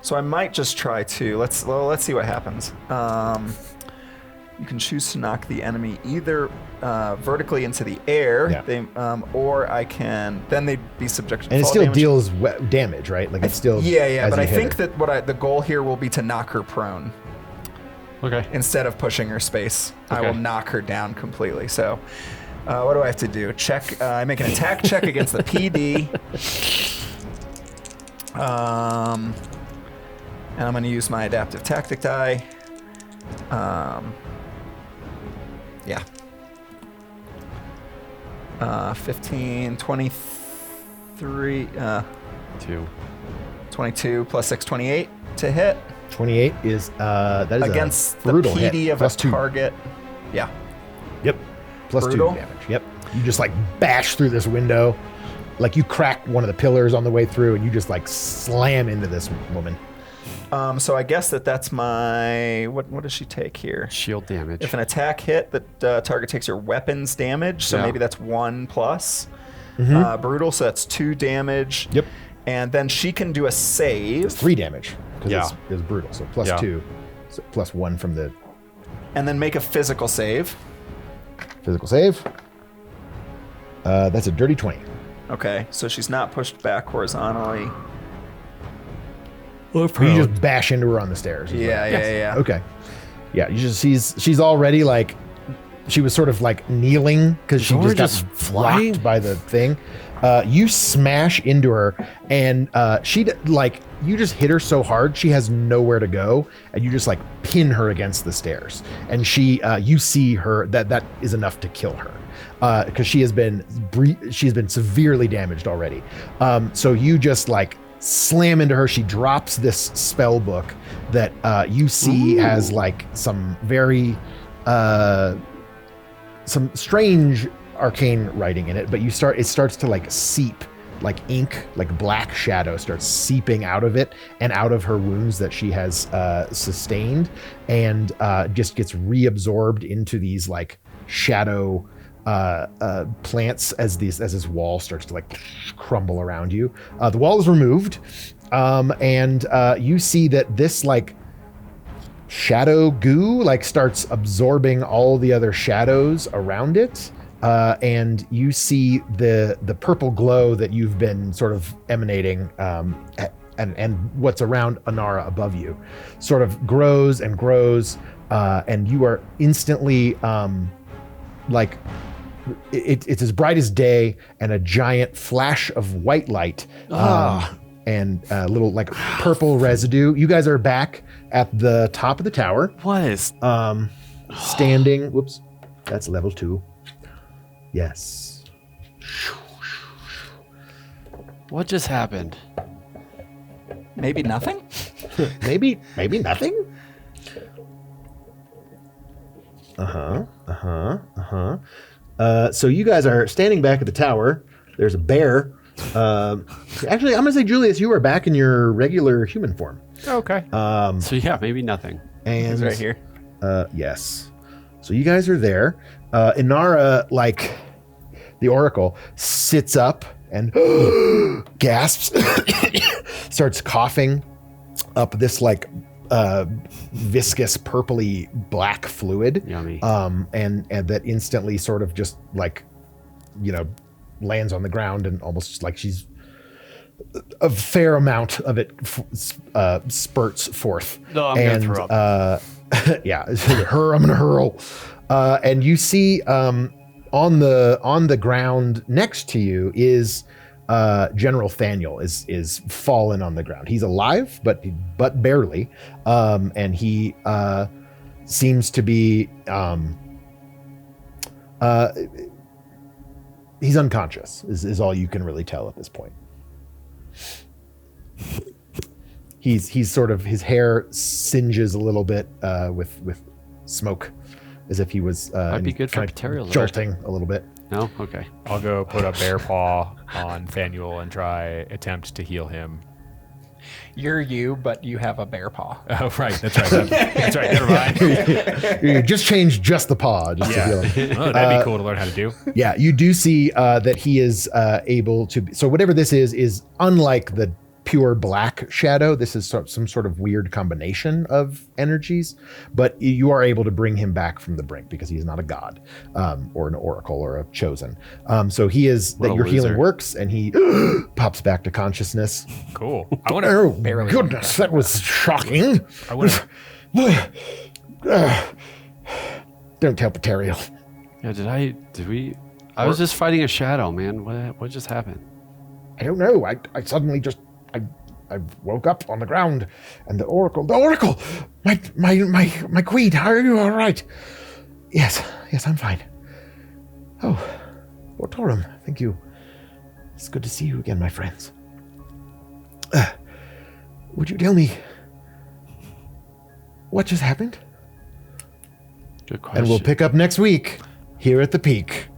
So I might just try to let's see what happens. You can choose to knock the enemy either vertically into the air, Yeah. or I can. Then they'd be subjected to And it fall still damage. deals damage, right? Like it's still. Yeah, as but you I hit think her. that the goal here will be to knock her prone Okay. instead of pushing her space. I Okay. will knock her down completely. So. What do I have to do? Check. I make an attack check against the PD. And I'm going to use my adaptive tactic die. Yeah. 15, 23, 22 plus 6, 28 to hit 28 is that is against a the brutal PD hit. of Plus a 2. target. Yeah. Yep. Plus Brutal? 2 damage. Yep. You just like bash through this window. Like you crack one of the pillars on the way through and you just like slam into this woman. So I guess that's my what does she take here? Shield damage. If an attack hit, the target takes your weapons damage. So Yeah. maybe that's 1 plus. Brutal, so that's 2 damage. Yep. And then she can do a save. It's 3 damage because Yeah. it's brutal. So plus Yeah. 2, so plus 1 from the And then make a physical save. physical save. That's a dirty 20. Okay, so she's not pushed back horizontally. You just bash into her on the stairs. is Yeah, right? yeah. Okay. Yeah, you just she's already like she was sort of like kneeling because she Zora just got just flying? blocked by the thing. You smash into her, and you just hit her so hard she has nowhere to go, and you just like pin her against the stairs. And you see her that is enough to kill her because she's been severely damaged already. So you just like slam into her. She drops this spell book that you see has like some very some strange arcane writing in it, but it starts to like seep, like ink, like black shadow starts seeping out of it and out of her wounds that she has sustained, and just gets reabsorbed into these like shadow plants as this wall starts to like crumble around you. The wall is removed, and you see that this like shadow goo like starts absorbing all the other shadows around it. And you see the purple glow that you've been sort of emanating, and what's around Inara above you sort of grows and grows, and you are instantly like it's as bright as day, and a giant flash of white light and a little like purple residue. You guys are back at the top of the tower. What is standing? Whoops, that's level 2. Yes. What just happened? Maybe nothing? maybe nothing? So you guys are standing back at the tower. There's a bear. Actually, I'm gonna say, Julius, you are back in your regular human form. Okay. So yeah, maybe nothing. And He's right here. Yes. So you guys are there. Inara, like the Oracle, sits up and gasps, starts coughing up this like viscous purpley black fluid. Yummy. And that instantly sort of just like, lands on the ground, and almost like she's a fair amount of it spurts forth. No, I'm gonna throw up. Yeah, I'm gonna hurl. And you see on the ground next to you is General Thaniel is fallen on the ground. He's alive, but barely, and he seems to be he's unconscious. Is all you can really tell at this point. He's sort of, his hair singes a little bit with smoke, as if he was Might be good for bacterial alert. jolting a little bit. No? Okay. I'll go put a bear paw on Thaniel and attempt to heal him. You're you, but you have a bear paw. Oh, right. That's right. That's right. Never mind. You just change just the paw. Just to heal him. Oh, that'd be cool to learn how to do. Yeah, you do see that he is able to. So whatever this is unlike the pure black shadow. This is some sort of weird combination of energies, but you are able to bring him back from the brink because he is not a god or an oracle or a chosen. So he is that your healing works, and he pops back to consciousness. Cool. I want to. Oh goodness, that was shocking. I want to. Don't tell Paterial. Yeah, I was just fighting a shadow, man. What just happened? I don't know. I suddenly just I woke up on the ground, and the oracle, my queen, are you all right? Yes, I'm fine. Oh, Bortorum, thank you. It's good to see you again, my friends. Would you tell me what just happened? Good question. And we'll pick up next week here at the Peak.